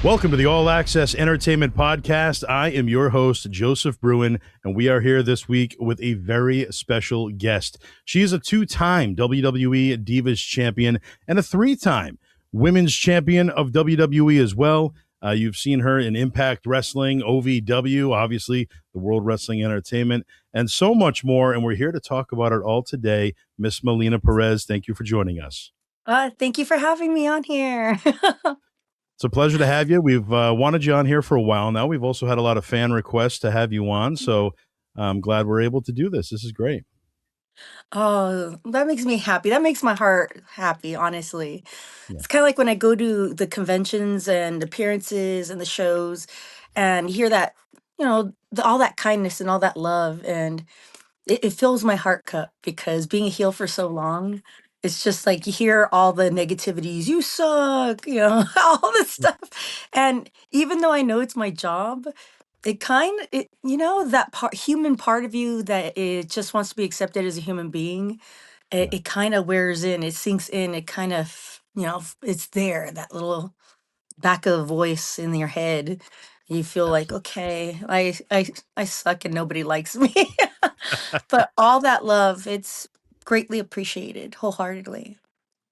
Welcome to the All Access Entertainment Podcast. I am your host, Joseph Bruen, and we are here this week with a very special guest. She is a two-time WWE Divas champion and a three-time women's champion of WWE as well. You've seen her in Impact Wrestling, OVW, obviously the World Wrestling Entertainment, and so much more. And we're here to talk about it all today. Miss Melina Perez, thank you for joining us. Thank you for having me on here. It's a pleasure to have you. We've wanted you on here for a while now. We've also had a lot of fan requests to have you on, so I'm glad we're able to do this. This is great. Oh, that makes me happy. That makes my heart happy, honestly. Yeah. It's kind of like when I go to the conventions and appearances and the shows and hear that, all that kindness and all that love. And it fills my heart cup because being a heel for so long, it's just like you hear all the negativities, you suck, all this stuff. And even though I know it's my job, that human part of you that it just wants to be accepted as a human being, it kind of wears in, it sinks in, it kind of, it's there, that little back of voice in your head. You feel like, okay, I suck and nobody likes me. But all that love, it's greatly appreciated wholeheartedly.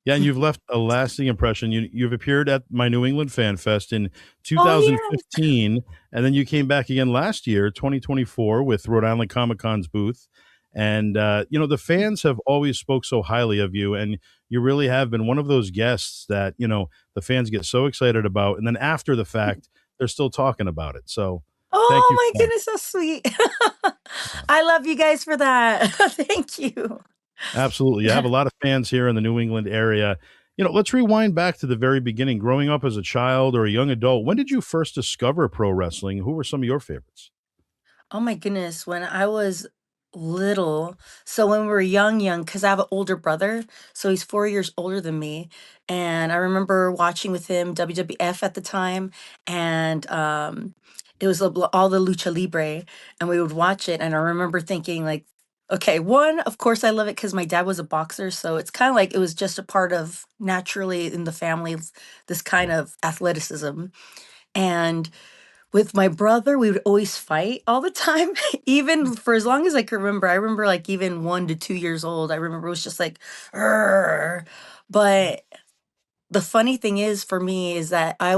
Yeah, and you've left a lasting impression. You've appeared at my New England Fan Fest in Oh, yeah. 2015, and then you came back again last year, 2024, with Rhode Island Comic Con's booth. And the fans have always spoke so highly of you, and you really have been one of those guests that the fans get so excited about, and then after the fact, they're still talking about it. So thank Oh you my for that. goodness, so sweet. I love you guys for that. Thank you. Absolutely. You have a lot of fans here in the New England area. Let's rewind back to the very beginning. Growing up as a child or a young adult, when did you first discover pro wrestling? Who were some of your favorites? Oh my goodness, when I was little, so when we were young, because I have an older brother, so he's 4 years older than me, and I remember watching with him WWF at the time, and it was all the Lucha Libre, and we would watch it, and I remember thinking like, okay, one, of course I love it because my dad was a boxer, so it's kind of like it was just a part of naturally in the family, this kind of athleticism, and with my brother, we would always fight all the time, even for as long as I can remember. I remember like even 1 to 2 years old. I remember it was just like, "Arr." But the funny thing is for me is that I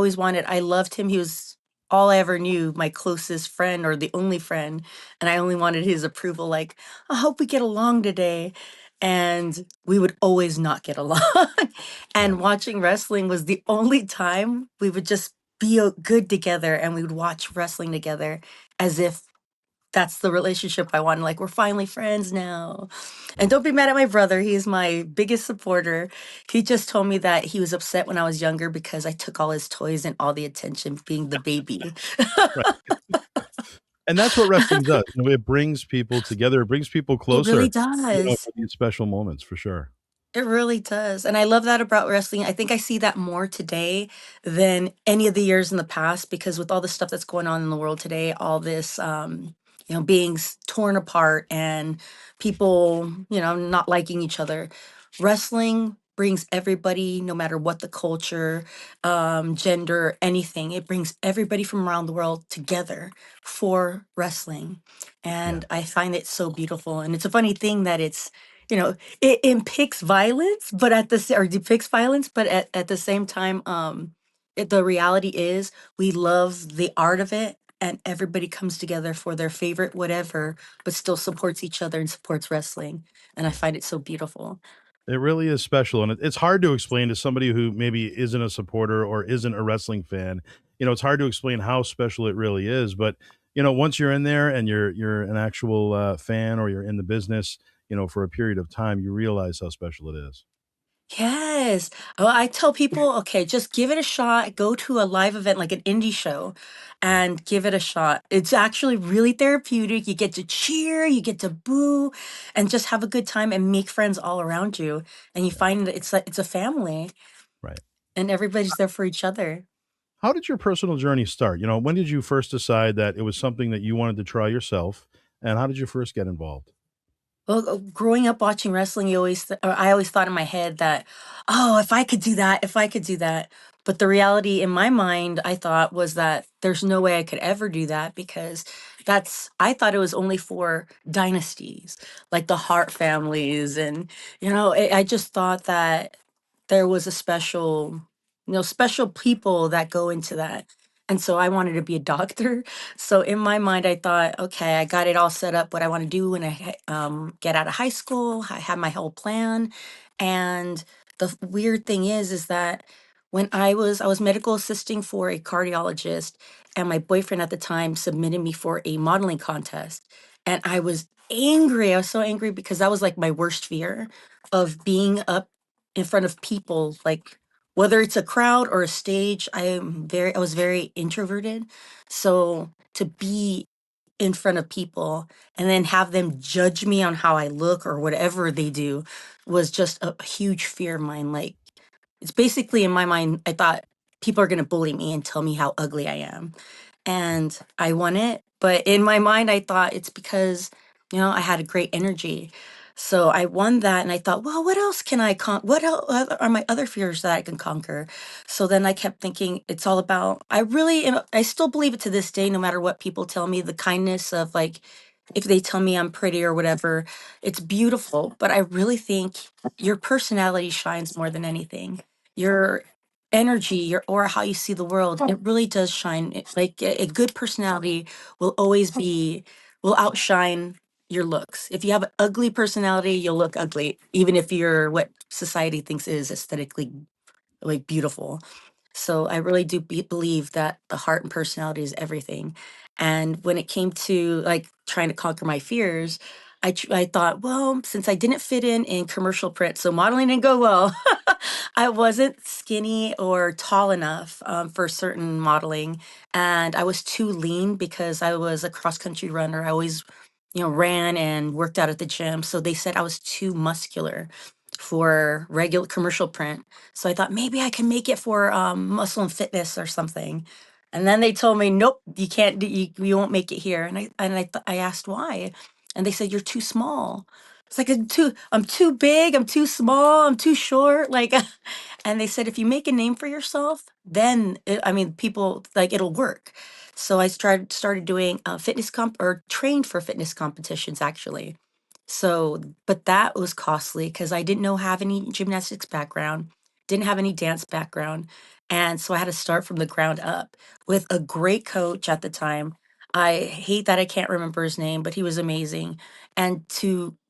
loved him. He was all I ever knew, my closest friend or the only friend. And I only wanted his approval, like, I hope we get along today. And we would always not get along. Yeah. And watching wrestling was the only time we would just be good together and we would watch wrestling together as if that's the relationship I want. Like, we're finally friends now. And don't be mad at my brother. He is my biggest supporter. He just told me that he was upset when I was younger because I took all his toys and all the attention being the baby. Right. And that's what wrestling does. It brings people together. It brings people It closer, really does. for these special moments, for sure. It really does. And I love that about wrestling. I think I see that more today than any of the years in the past because with all the stuff that's going on in the world today, all this being torn apart and people, not liking each other. Wrestling brings everybody, no matter what the culture, gender, anything. It brings everybody from around the world together for wrestling. Yeah. And I find it so beautiful. And it's a funny thing that it depicts violence, but at the same time, the reality is we love the art of it, and everybody comes together for their favorite whatever, but still supports each other and supports wrestling, and I find it so beautiful. It really is special, and it's hard to explain to somebody who maybe isn't a supporter or isn't a wrestling fan. It's hard to explain how special it really is. But once you're in there and you're an actual fan or you're in the business, for a period of time, you realize how special it is. Yes. Oh, I tell people, okay, just give it a shot. Go to a live event like an indie show and give it a shot. It's actually really therapeutic. You get to cheer, you get to boo, and just have a good time and make friends all around you. And you find that it's a family. Right. and everybody's there for each other. How did your personal journey start? When did you first decide that it was something that you wanted to try yourself? And how did you first get involved? Well, growing up watching wrestling, or I always thought in my head that, oh, if I could do that, if I could do that. But the reality in my mind, I thought was that there's no way I could ever do that because I thought it was only for dynasties, like the Hart families. And, I just thought that there was a special people that go into that. And so I wanted to be a doctor. So in my mind, I thought, okay, I got it all set up what I want to do when get out of high school. I had my whole plan. And the weird thing is that when I was medical assisting for a cardiologist, and my boyfriend at the time submitted me for a modeling contest. And I was angry. I was so angry because that was like my worst fear of being up in front of people, like whether it's a crowd or a stage. I was very introverted. So to be in front of people and then have them judge me on how I look or whatever they do was just a huge fear of mine. Like, it's basically in my mind, I thought people are going to bully me and tell me how ugly I am. And I won it. But in my mind, I thought it's because, I had a great energy. So I won that, and I thought, well, what else can I What else are my other fears that I can conquer? So then I kept thinking, it's all about. I still believe it to this day, no matter what people tell me. The kindness of, like, if they tell me I'm pretty or whatever, it's beautiful. But I really think your personality shines more than anything. Your energy, your aura, how you see the world, it really does shine. Like a good personality will always will outshine your looks. If you have an ugly personality, you'll look ugly, even if you're what society thinks is aesthetically like beautiful. So I really do believe that the heart and personality is everything. And when it came to like trying to conquer my fears, I thought, well, since I didn't fit in commercial print, so modeling didn't go well. I wasn't skinny or tall enough for certain modeling, and I was too lean because I was a cross country runner. I always, ran and worked out at the gym. So they said I was too muscular for regular commercial print. So I thought maybe I can make it for muscle and fitness or something. And then they told me, nope, you can't do, you won't make it here. I asked why, and they said you're too small. It's like I'm too big, I'm too small, I'm too short. Like, and they said if you make a name for yourself, then people like it'll work. So I started doing fitness comp or trained for fitness competitions actually. So, but that was costly because I didn't have any gymnastics background, didn't have any dance background. And so I had to start from the ground up with a great coach at the time. I hate that I can't remember his name, but he was amazing. And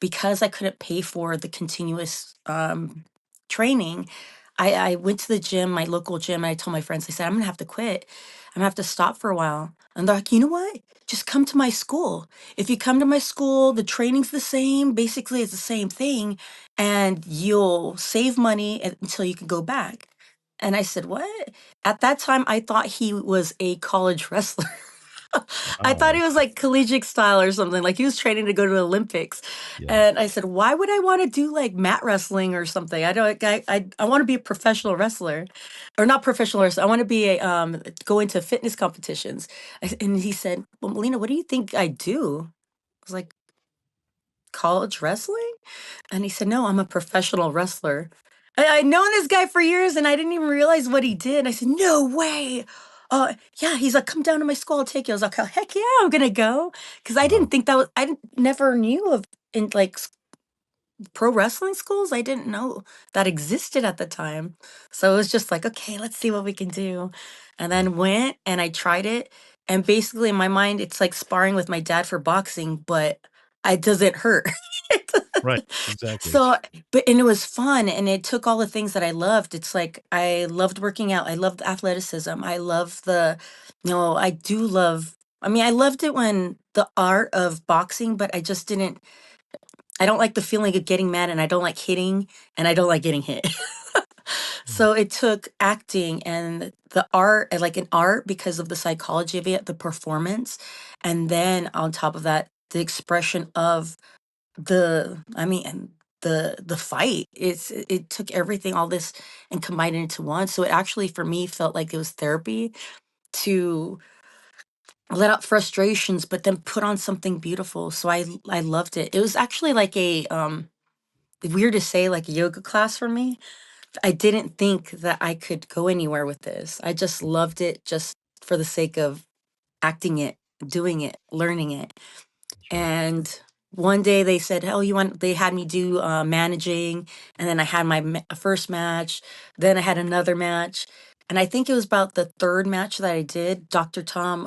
because I couldn't pay for the continuous training, I went to the gym, my local gym, and I told my friends, I said, I'm gonna have to quit. I'm gonna have to stop for a while. And they're like, you know what? Just come to my school. If you come to my school, the training's the same. Basically, it's the same thing, and you'll save money until you can go back. And I said, what? At that time, I thought he was a college wrestler. I thought Wow. he was like collegiate style or something, like he was training to go to the Olympics. Yeah. And I said, why would I want to do like mat wrestling or something? I don't, I want to be a professional wrestler, or not professional wrestler. I want to be go into fitness competitions. And he said, well, Melina, what do you think I do? I was like, college wrestling? And he said, no, I'm a professional wrestler. I'd known this guy for years and I didn't even realize what he did. I said, no way. Yeah, he's like, come down to my school, I'll take you. I was like, oh, heck yeah, I'm gonna go. Because I didn't Wow. think that was, never knew of in like pro wrestling schools. I didn't know that existed at the time. So it was just like, okay, let's see what we can do. And Right. then went and I tried it. And basically, in my mind, it's like sparring with my dad for boxing, but it doesn't hurt. Right. Exactly. So, and it was fun and it took all the things that I loved. It's like I loved working out. I loved athleticism. I love I do love, I loved it when the art of boxing, but I don't like the feeling of getting mad and I don't like hitting and I don't like getting hit. Mm. So it took acting and the art, and like an art because of the psychology of it, the performance. And then on top of that, the expression of the fight. It took everything, all this, and combined it into one. So it actually for me felt like it was therapy to let out frustrations, but then put on something beautiful. So I loved it. It was actually like a weird to say, like a yoga class for me. I didn't think that I could go anywhere with this. I just loved it just for the sake of acting it, doing it, learning it. That's right. And one day they said, "Oh, you want?" They had me do managing, and then I had my first match. Then I had another match, and I think it was about the third match that I did. Dr. Tom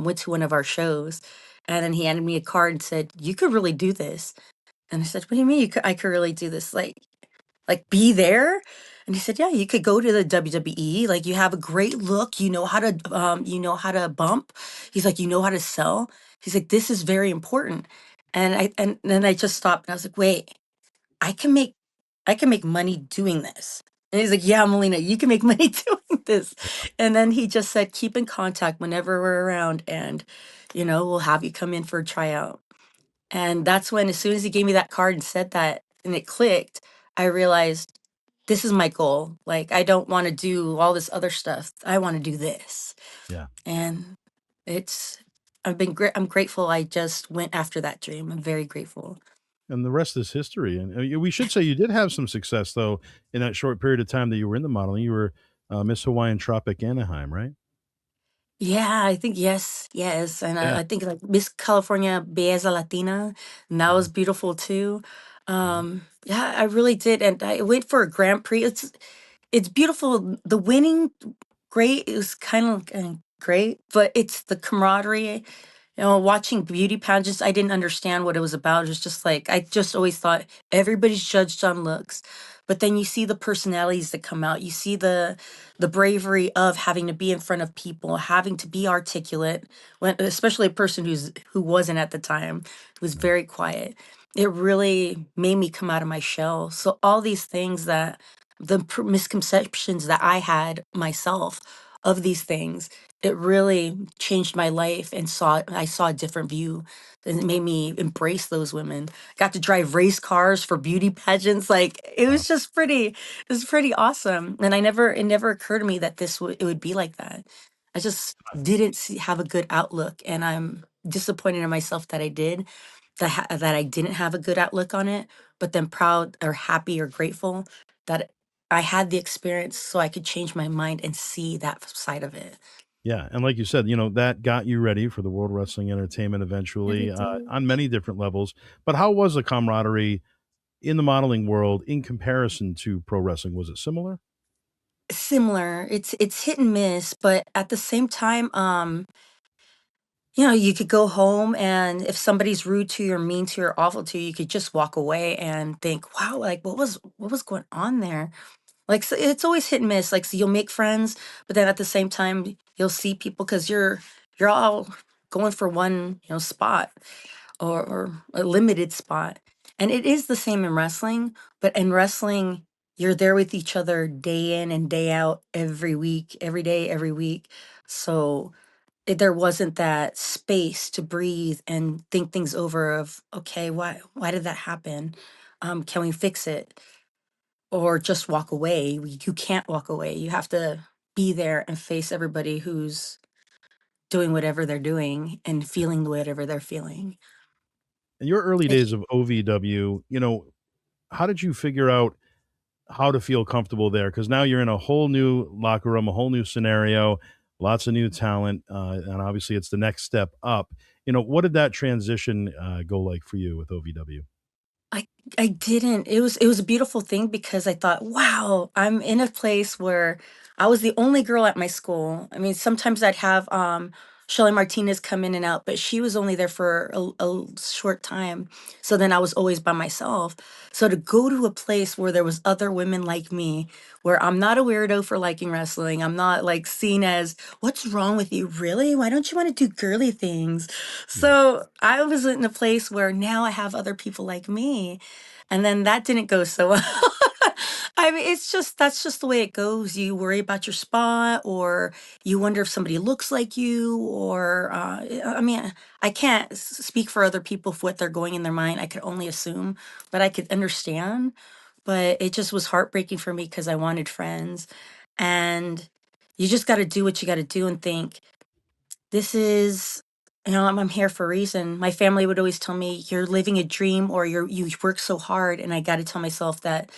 went to one of our shows, and then he handed me a card and said, "You could really do this." And I said, "What do you mean I could really do this? Like be there?" And he said, "Yeah, you could go to the WWE. Like you have a great look. You know how to bump." He's like, "You know how to sell." He's like, "This is very important." And then I just stopped and I was like, "Wait, I can make I can make money doing this." And he's like, "Yeah, Melina, you can make money doing this." And then he just said, "Keep in contact whenever we're around, and we'll have you come in for a tryout." And that's when, as soon as he gave me that card and said that, and it clicked, I realized this is my goal. Like, I don't want to do all this other stuff. I want to do this. Yeah. And it's, I'm grateful I just went after that dream. I'm very grateful. And the rest is history. And we should say you did have some success, though, in that short period of time that you were in the modeling. You were Miss Hawaiian Tropic Anaheim, right? Yeah, I think yes, yes. And Yeah. I think like Miss California Belleza Latina, and that Yeah. was beautiful too. Mhm. Yeah, I really did. And I went for a Grand Prix. It's beautiful. The winning, great. It was kind of great, but it's the camaraderie. Watching beauty pageants, I didn't understand what it was about. It was just like I just always thought everybody's judged on looks, but then you see the personalities that come out. You see the bravery of having to be in front of people, having to be articulate. When especially a person who wasn't at the time, who was Right. very quiet. It really made me come out of my shell. So all these things that the misconceptions that I had myself of these things, it really changed my life, and I saw a different view, and it made me embrace those women. Got to drive race cars for beauty pageants. Like it Wow. was just it was pretty awesome. And it never occurred to me that it would be like that. I just didn't have a good outlook, and I'm disappointed in myself that I did, that I didn't have a good outlook on it, but then proud or happy or grateful that I had the experience so I could change my mind and see that side of it. Yeah, and like you said, that got you ready for the World Wrestling Entertainment And eventually, it did. on many different levels. But how was the camaraderie in the modeling world in comparison to pro wrestling? Was it similar? Similar. It's hit and miss, but at the same time, you could go home, and if somebody's rude to you or mean to you or awful to you, you could just walk away and think, "Wow, like what was going on there?" Like so it's always hit and miss. Like so you'll make friends, but then at the same time you'll see people because you're all going for one spot, or a limited spot. And it is the same in wrestling, but in wrestling, you're there with each other day in and day out, every week, every day, every week. So there wasn't that space to breathe and think things over of, okay, why did that happen? Can we fix it? Or just walk away. You can't walk away. You have to be there and face everybody who's doing whatever they're doing and feeling whatever they're feeling. In your early Like days of OVW, how did you figure out how to feel comfortable there? Because now you're in a whole new locker room, a whole new scenario, lots of new talent, and obviously it's the next step up. What did that transition go like for you with OVW? I I didn't. It was a beautiful thing because I thought, wow, I'm in a place where I was the only girl at my school. I mean, sometimes I'd have Shelly Martinez come in and out, but she was only there for a short time. So then I was always by myself. So to go to a place where there was other women like me, where I'm not a weirdo for liking wrestling, I'm not like seen as, what's wrong with you? Really? Why don't you want to do girly things? Right. So I was in a place where now I have other people like me. And then that didn't go so well. I mean, it's just that's just the way it goes. You worry about your spot, or you wonder if somebody looks like you, or I mean, I can't speak for other people for what they're going in their mind. I could only assume, but I could understand. But it just was heartbreaking for me because I wanted friends, and you just got to do what you got to do and think this is. I'm here for a reason. My family would always tell me, "You're living a dream, or you work so hard," and I got to tell myself that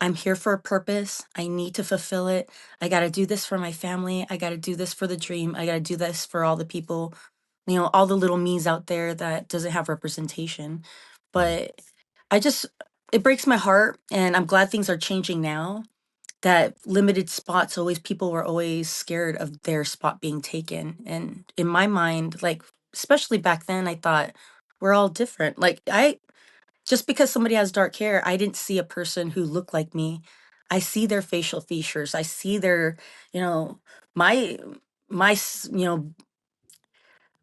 I'm here for a purpose. I need to fulfill it. I got to do this for my family. I got to do this for the dream. I got to do this for all the people, all the little me's out there that doesn't have representation. Right. But I just, it breaks my heart. And I'm glad things are changing now. That limited spots, always people were always scared of their spot being taken. And in my mind, like, especially back then, I thought we're all different. Like, just because somebody has dark hair, I didn't see a person who looked like me. I see their facial features. I see their, you know, my my s- you know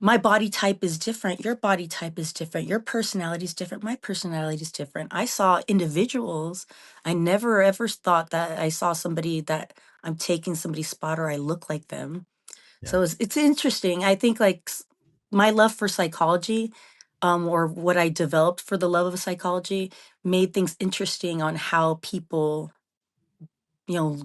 my body type is different. Your body type is different. Your personality is different. My personality is different. I saw individuals. I never ever thought that I saw somebody that I'm taking somebody's spot or I look like them. Yeah. So it's interesting. I think like my love for psychology, or what I developed for the love of psychology, made things interesting on how people,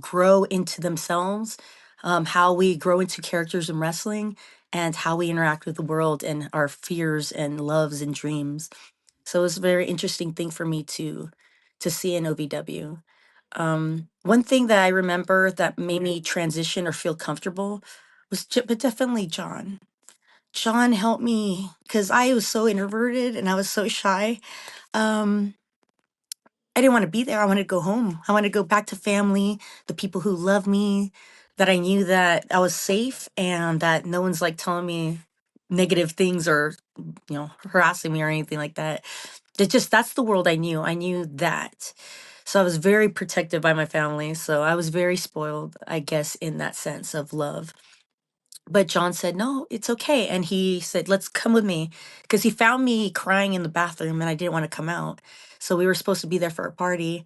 grow into themselves, how we grow into characters in wrestling, and how we interact with the world and our fears and loves and dreams. So it was a very interesting thing for me to see in OVW. One thing that I remember that made me transition or feel comfortable was but definitely John. John helped me because I was so introverted and I was so shy. Um, I didn't want to be there. I wanted to go home. I wanted to go back to family, the people who love me, that I knew that I was safe and that no one's like telling me negative things or, harassing me or anything like that. That's the world I knew. I knew that. So I was very protected by my family. So I was very spoiled, I guess, in that sense of love. But John said, "No, it's okay." And he said, "Let's come with me." Because he found me crying in the bathroom and I didn't want to come out. So we were supposed to be there for a party.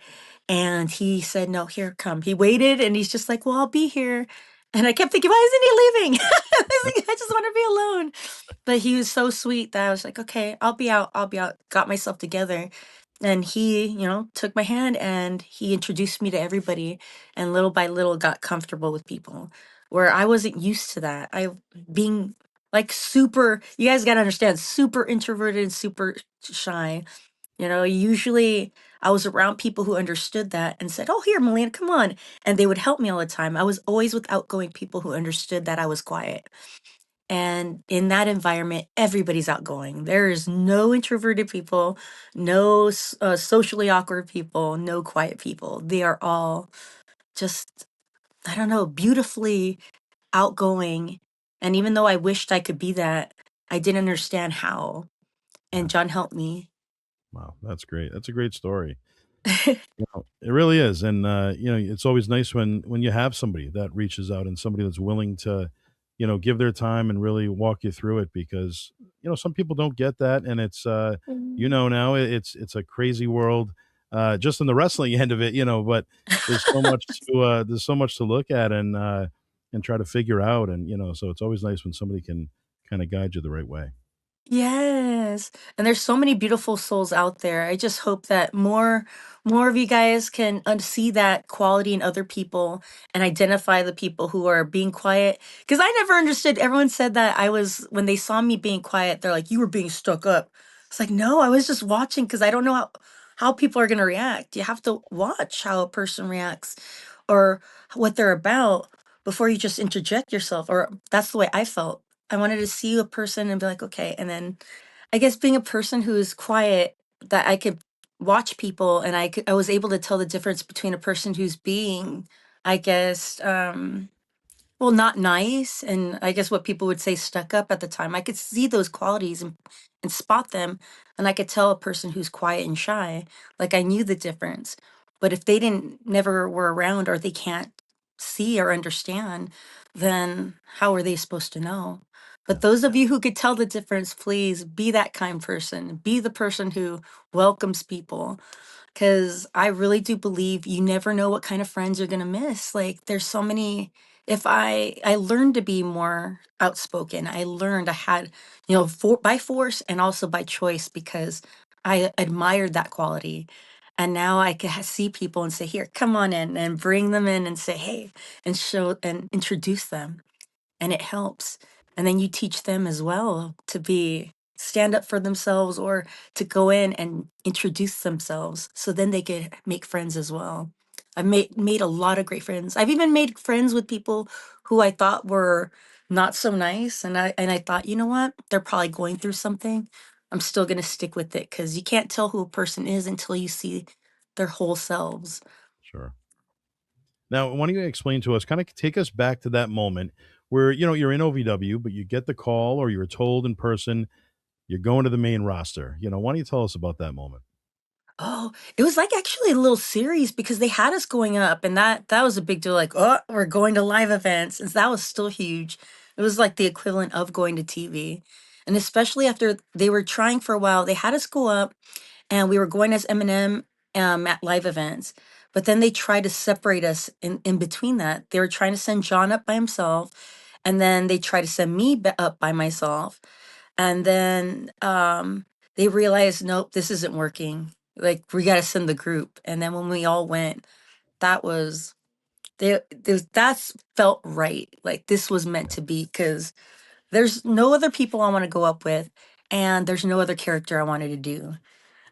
And he said, "No, here, come." He waited and he's just like, "Well, I'll be here." And I kept thinking, why isn't he leaving? I was like, I just want to be alone. But he was so sweet that I was like, okay, I'll be out. I'll be out. Got myself together. And he, took my hand and he introduced me to everybody and little by little got comfortable with people where I wasn't used to that. I being like super, you guys got to understand, super introverted and super shy. Usually I was around people who understood that and said, "Oh, here, Melina, come on." And they would help me all the time. I was always with outgoing people who understood that I was quiet. And in that environment, everybody's outgoing. There is no introverted people, no socially awkward people, no quiet people. They are all just, I don't know, beautifully outgoing. And even though I wished I could be that, I didn't understand how. Yeah. And John helped me. Wow. That's great. That's a great story. It really is, and it's always nice when you have somebody that reaches out and somebody that's willing to, give their time and really walk you through it because some people don't get that, and it's now it's a crazy world, just in the wrestling end of it, but there's so much to look at and try to figure out, and so it's always nice when somebody can kind of guide you the right way. Yes. And there's so many beautiful souls out there. I just hope that more of you guys can see that quality in other people and identify the people who are being quiet. Because I never understood. Everyone said that I was when they saw me being quiet, they're like, "You were being stuck up." It's like, no, I was just watching because I don't know how people are gonna react. You have to watch how a person reacts or what they're about before you just interject yourself. Or that's the way I felt. I wanted to see a person and be like, okay. And then I guess being a person who is quiet, that I could watch people and I was able to tell the difference between a person who's being, I guess, well, not nice, and I guess what people would say stuck up at the time. I could see those qualities and spot them, and I could tell a person who's quiet and shy. Like I knew the difference. But if they didn't never were around or they can't see or understand, then how are they supposed to know? But Yeah. those of you who could tell the difference, please be that kind person. Be the person who welcomes people because I really do believe you never know what kind of friends you're gonna miss. Like there's so many. If I learned to be more outspoken, I learned I had, by force and also by choice because I admired that quality. And now I can see people and say, here, come on in and bring them in and say, hey, and show and introduce them, and it helps. And then you teach them as well to be stand up for themselves or to go in and introduce themselves so then they could make friends as well. I've made a lot of great friends. I've even made friends with people who I thought were not so nice, and I thought, you know what? They're probably going through something. I'm still going to stick with it cuz you can't tell who a person is until you see their whole selves. Sure. Now, why don't you explain to us, kind of take us back to that moment where, you're in OVW, but you get the call or you're told in person you're going to the main roster. Why don't you tell us about that moment? Oh, it was like actually a little series because they had us going up, and that was a big deal. Like, oh, we're going to live events, and that was still huge. It was like the equivalent of going to TV, and especially after they were trying for a while, they had us go up, and we were going as Eminem at live events. But then they tried to separate us in between that. They were trying to send John up by himself, and then they tried to send me up by myself. And then they realized, nope, this isn't working. Like we got to send the group. And then when we all went, that was that's felt right. Like this was meant Yeah. to be because there's no other people I want to go up with, and there's no other character I wanted to do.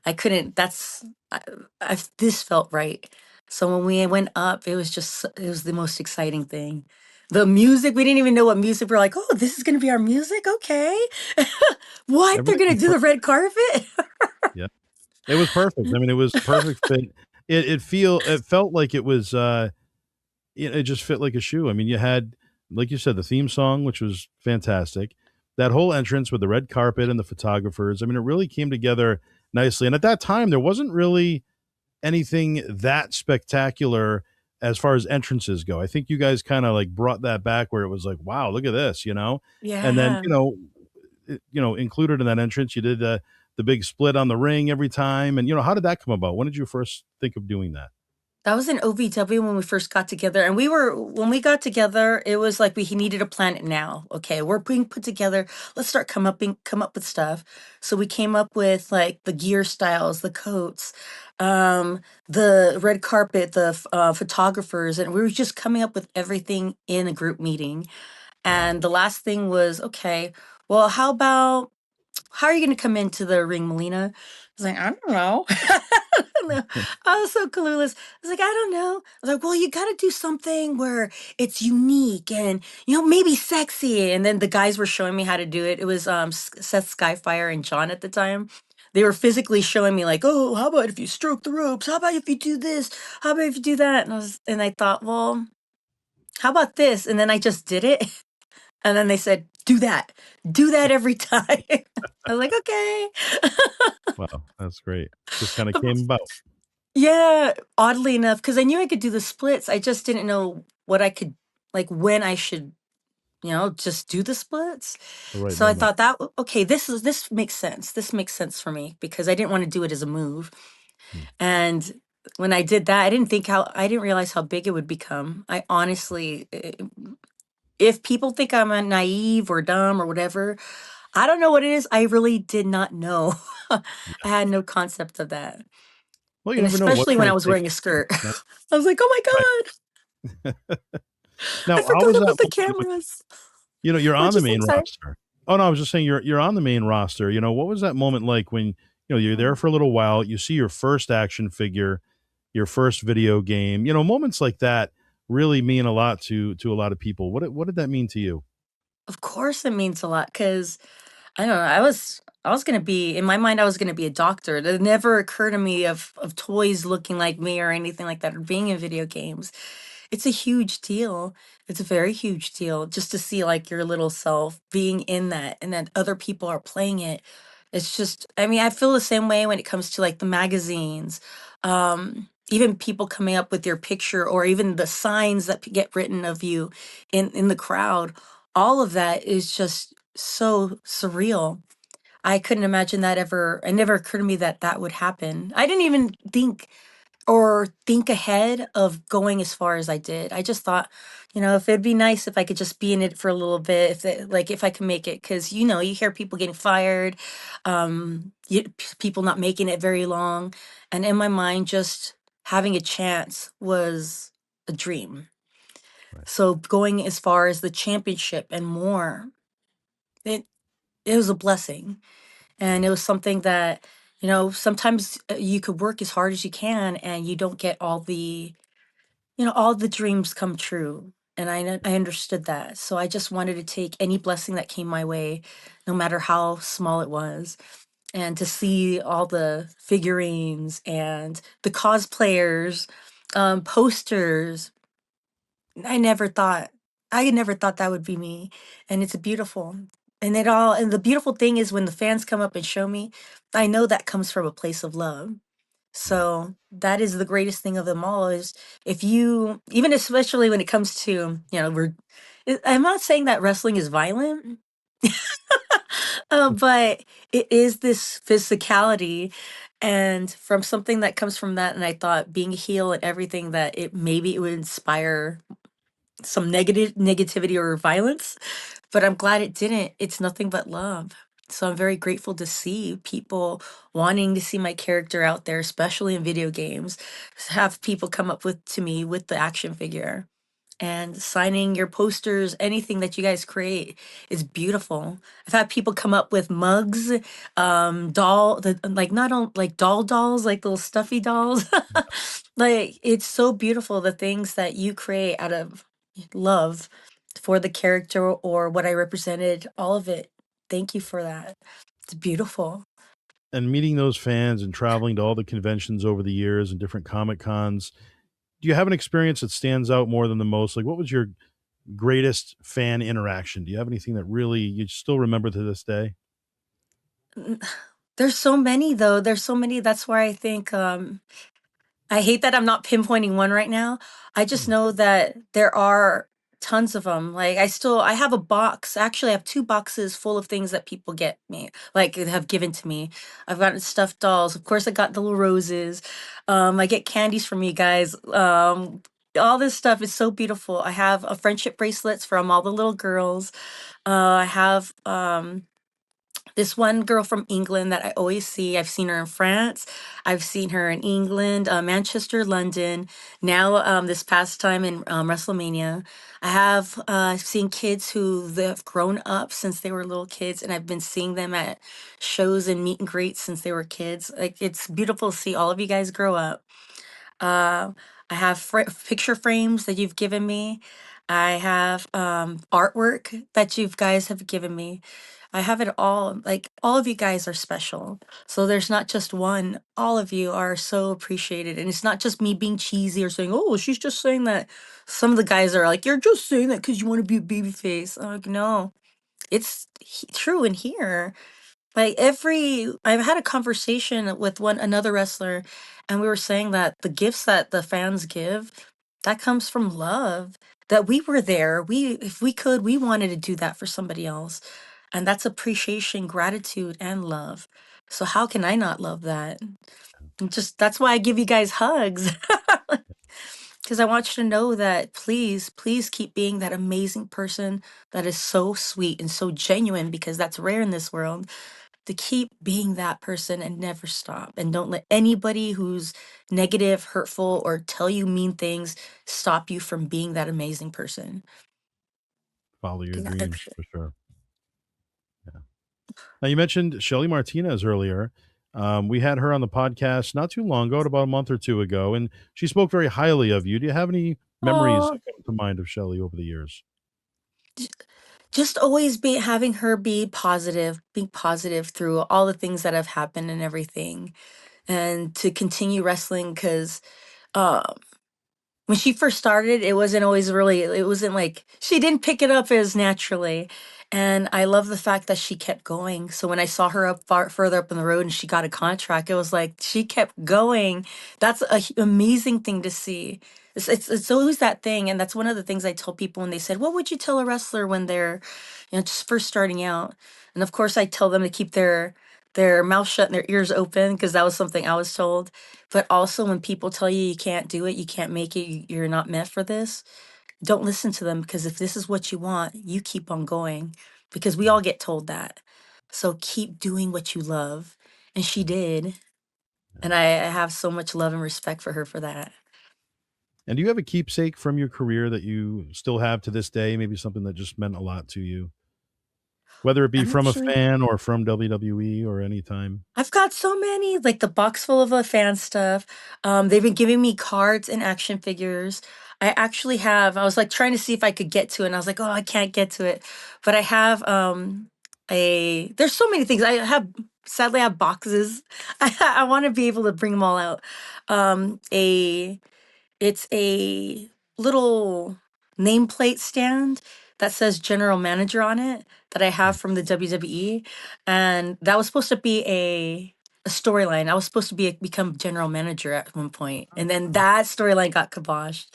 I couldn't. This felt right. So when we went up, it was the most exciting thing. The music, we didn't even know what music. We're like, oh, this is gonna be our music, okay? What? They're Everything gonna was do the red carpet? Yeah. It was perfect. I mean, it was perfect fit. It felt like it was it just fit like a shoe. I mean, you had, like you said, the theme song, which was fantastic. That whole entrance with the red carpet and the photographers. I mean, it really came together nicely. And at that time, there wasn't really anything that spectacular as far as entrances go. I think you guys kind of like brought that back where it was like, wow, look at this, And then, Yeah. included in that entrance, you did the big split on the ring every time. And how did that come about? When did you first think of doing that? That was in OVW when we first got together. And when we got together, it was like we needed to plan it now. Okay, we're being put together. Let's start come up with stuff. So we came up with like the gear styles, the coats, the red carpet, the photographers, and we were just coming up with everything in a group meeting. Wow. And the last thing was, okay, well, how are you going to come into the ring, Melina? I was like, I don't know. I don't know. I was so clueless. I was like, I don't know. I was like, well, you got to do something where it's unique and, maybe sexy. And then the guys were showing me how to do it. It was Seth Skyfire and John at the time. They were physically showing me like, oh, how about if you stroke the ropes? How about if you do this? How about if you do that? And I thought, well, how about this? And then I just did it. And then they said, do that. Do that every time. I was like, okay. Wow. That's great. Just kind of came about Yeah, oddly enough, because I knew I could do the splits. I just didn't know what I could, like, when I should, just do the splits. the right So I moment. thought okay, this makes sense. This makes sense for me because I didn't want to do it as a move. Hmm. And when I did that, I didn't realize how big it would become. I honestly, if people think I'm a naive or dumb or whatever, I don't know what it is. I really did not know. I Yeah. had no concept of that. Well, you And never know what especially when kind I of was take. wearing a skirt. No. I was like, "Oh my Right. god, I Now, how forgot was that about the moment? cameras." You're We're on the just main excited. roster. Oh no, I was just saying you're on the main roster. What was that moment like when you're there Mm. for a little while, you see your first action figure, your first video game. Moments like that really mean a lot to a lot of people. What did that mean to you? Of course it means a lot because I don't know, I was gonna be in my mind, I was gonna be a doctor. It never occurred to me of toys looking like me or anything like that or being in video games. It's a huge deal. It's a very huge deal just to see like your little self being in that and that other people are playing it. It's just, I mean, I feel the same way when it comes to like the magazines. Even people coming up with your picture or even the signs that get written of you in the crowd. All of that is just so surreal. I couldn't imagine that ever. It never occurred to me that that would happen. I didn't even think ahead of going as far as I did. I just thought, if it'd be nice if I could just be in it for a little bit, if I could make it, because you hear people getting fired, people not making it very long, and in my mind, just having a chance was a dream. Right. So going as far as the championship and more, it it was a blessing, and it was something that sometimes you could work as hard as you can, and you don't get all the dreams come true. And I understood that. So I just wanted to take any blessing that came my way, no matter how small it was. And to see all the figurines and the cosplayers, posters, I never thought, I never thought that would be me. And it's beautiful. And the beautiful thing is when the fans come up and show me, I know that comes from a place of love. Right. So that is the greatest thing of them all is if you, even especially when it comes to, I'm not saying that wrestling is violent, but it is this physicality and from something that comes from that. And I thought being a heel and everything that maybe it would inspire some negativity or violence, but I'm glad it didn't. It's nothing but love. So I'm very grateful to see people wanting to see my character out there, especially in video games. Have people come up to me with the action figure and signing your posters, anything that you guys create is beautiful. I've had people come up with mugs, like not on like dolls, like little stuffy dolls. Like it's so beautiful the things that you create out of love for the character or what I represented, all of it. Thank you for that. It's beautiful. And meeting those fans and traveling to all the conventions over the years and different Comic Cons, do you have an experience that stands out more than the most? Like, what was your greatest fan interaction? Do you have anything that really you still remember to this day? N- There's so many though. There's so many. That's why I think I hate that I'm not pinpointing one right now. I just Mm. know that there are tons of them. Like I have a box. Actually, I have two boxes full of things that people get me, like have given to me. I've gotten stuffed dolls. Of course, I got the little roses. I get candies from you guys. All this stuff is so beautiful. I have a friendship bracelets from all the little girls. I have this one girl from England that I always see. I've seen her in France. I've seen her in England, Manchester, London. Now, this past time in WrestleMania, I have seen kids who have grown up since they were little kids, and I've been seeing them at shows and meet and greets since they were kids. Like it's beautiful to see all of you guys grow up. uh, I have picture frames that you've given me. I have artwork that you guys have given me. I have it all. Like all of you guys are special. So there's not just one. All of you are so appreciated. And it's not just me being cheesy or saying, oh, she's just saying that. Some of the guys are like, you're just saying that because you want to be a baby face. I'm like, no, it's true in here. Like I've had a conversation with another wrestler, and we were saying that the gifts that the fans give, that comes from love. That we were there. If we could, we wanted to do that for somebody else. And that's appreciation, gratitude, and love. So how can I not love that? That's why I give you guys hugs. Because I want you to know that please, please keep being that amazing person that is so sweet and so genuine because that's rare in this world to keep being that person and never stop. And don't let anybody who's negative, hurtful, or tell you mean things stop you from being that amazing person. Follow your 'Cause dreams for sure. Yeah. Now you mentioned Shelly Martinez earlier. We had her on the podcast not too long ago, about a month or two ago, and she spoke very highly of you. Do you have any memories Oh, that come to mind of Shelly over the years? just always be having her be positive through all the things that have happened and everything, and to continue wrestling because when she first started, it wasn't like she didn't pick it up as naturally. And I love the fact that she kept going. So when I saw her further up on the road and she got a contract, it was like she kept going. That's an amazing thing to see. It's always that thing, and that's one of the things I tell people when they said, "What would you tell a wrestler when they're, just first starting out?" And of course, I tell them to keep their mouth shut and their ears open because that was something I was told. But also, when people tell you you can't do it, you can't make it, you're not meant for this, don't listen to them because if this is what you want, you keep on going because we Yeah, all get told that. So keep doing what you love. And she yeah, did. yeah. And I have so much love and respect for her for that. And do you have a keepsake from your career that you still have to this day? Maybe something that just meant a lot to you, whether it be from a Actually, fan or from WWE or any time. I've got so many, like the box full of fan stuff. They've been giving me cards and action figures. I actually have, I was like trying to see if I could get to it, and I was like, oh, I can't get to it. But I have there's so many things. I have, sadly, I have boxes. I want to be able to bring them all out. A It's a little nameplate stand that says general manager on it that I have from the WWE, and that was supposed to be a storyline. I was supposed to become general manager at one point, and then that storyline got kiboshed.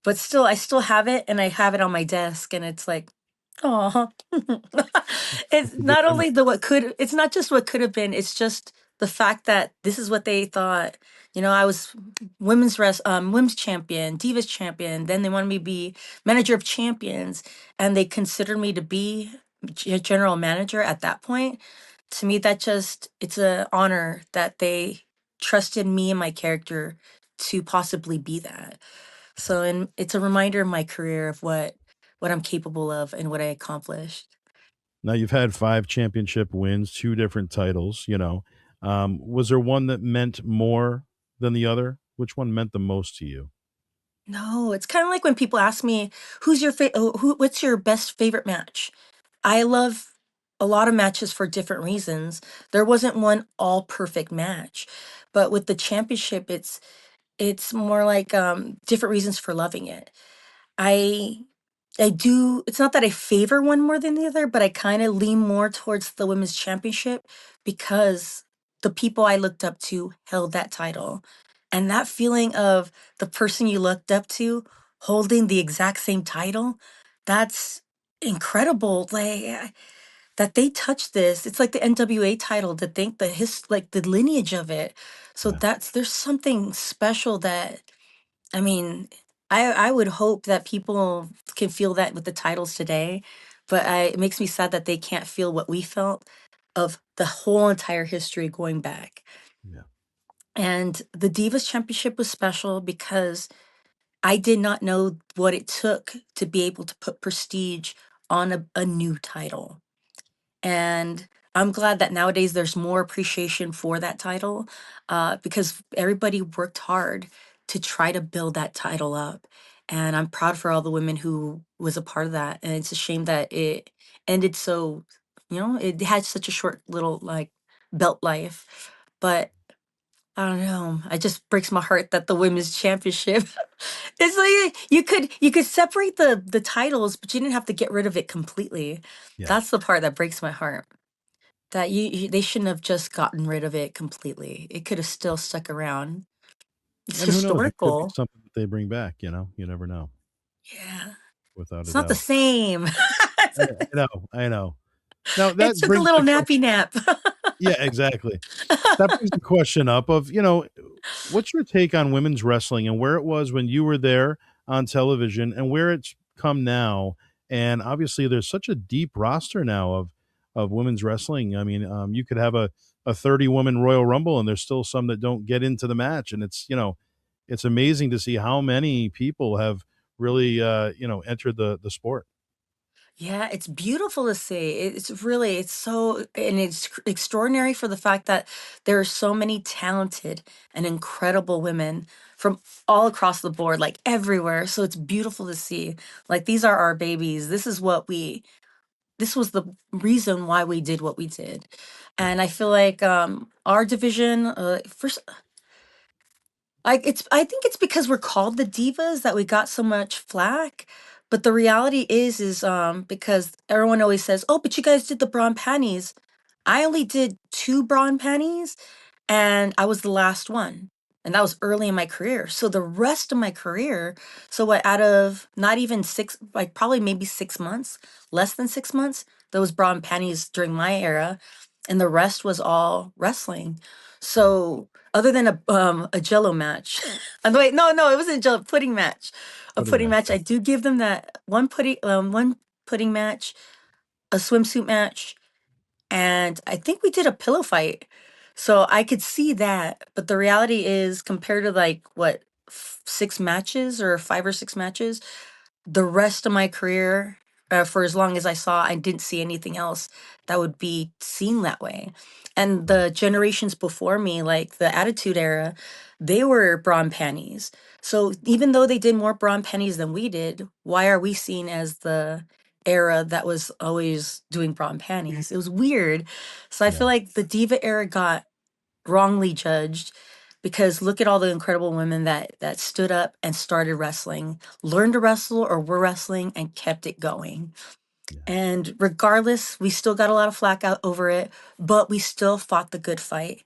But still, I still have it, and I have it on my desk, and it's like, oh, it's It's a good not memory. only the what could. It's not just what could have been. It's just the fact that this is what they thought. I was women's champion, Divas champion. Then they wanted me to be manager of champions, and they considered me to be general manager at that point. To me, that just it's an honor that they trusted me and my character to possibly be that. So, and it's a reminder of my career of what I'm capable of and what I accomplished. Now you've had 5 championship wins, 2 different titles, you know. Was there one that meant more than the other? Which one meant the most to you? No, it's kind of like when people ask me, what's your best favorite match? I love a lot of matches for different reasons. There wasn't one all perfect match, but with the championship, it's more like different reasons for loving it. I I do it's not that I favor one more than the other, but I kind of lean more towards the women's championship because the people I looked up to held that title. And that feeling of the person you looked up to holding the exact same title, that's incredible. That they touched this. It's like the NWA title to think like the lineage of it. So Yeah, there's something special that I mean, I would hope that people can feel that with the titles today, but it makes me sad that they can't feel what we felt of the whole entire history going back. yeah. And the Divas Championship was special because I did not know what it took to be able to put prestige on a new title. And I'm glad that nowadays there's more appreciation for that title because everybody worked hard to try to build that title up. And I'm proud for all the women who was a part of that. And it's a shame that it ended so, it had such a short little like belt life. But I don't know. It just breaks my heart that the women's championship. It's like you could separate the titles, but you didn't have to get rid of it completely. Yeah. That's the part that breaks my heart. That they shouldn't have just gotten rid of it completely. It could have still stuck around. It's And who knows? It could be historical. something that they bring back, you know? You never know, Yeah. without a It's not the doubt. same. I know, I know. Now It that took a brings little the nappy question. nap. Yeah, exactly. That brings the question up of, you know, what's your take on women's wrestling and where it was when you were there on television and where it's come now? And obviously, there's such a deep roster now of women's wrestling. I mean, you could have a 30 woman Royal Rumble, and there's still some that don't get into the match, and it's it's amazing to see how many people have really entered the sport. Yeah, it's beautiful to see. It's so, and it's extraordinary for the fact that there are so many talented and incredible women from all across the board, like everywhere. So it's beautiful to see. Like these are our babies. This was the reason why we did what we did. Yeah, And I feel like our division, first, I think it's because we're called the divas that we got so much flack. But the reality is because everyone always says, "Oh, but you guys did the bra and panties." I only did 2 bra and panties, and I was the last one. and that was early in my career. So the rest of my career, so what, out of not even six, like probably maybe 6 months, less than 6 months, those bra and panties during my era, and the rest was all wrestling. Yeah. So other than a Jello match, and wait, no, it wasn't a Jello pudding match, a Putting pudding match. match. I do give them that one pudding match, a swimsuit match, and I think we did a pillow fight. So I could see that, but the reality is compared to like what, 6 matches or 5 or 6 matches, the rest of my career, for as long as I saw, I didn't see anything else that would be seen that way. And Right. the generations before me, like the Attitude Era, they were bra and panties. So even though they did more bra and panties than we did, why are we seen as the era that was always doing bra and panties? It was weird. So I Yeah. feel like the Diva era got wrongly judged, because look at all the incredible women that stood up and started wrestling, learned to wrestle or were wrestling and kept it going. Yeah. And regardless, we still got a lot of flack out over it, but we still fought the good fight.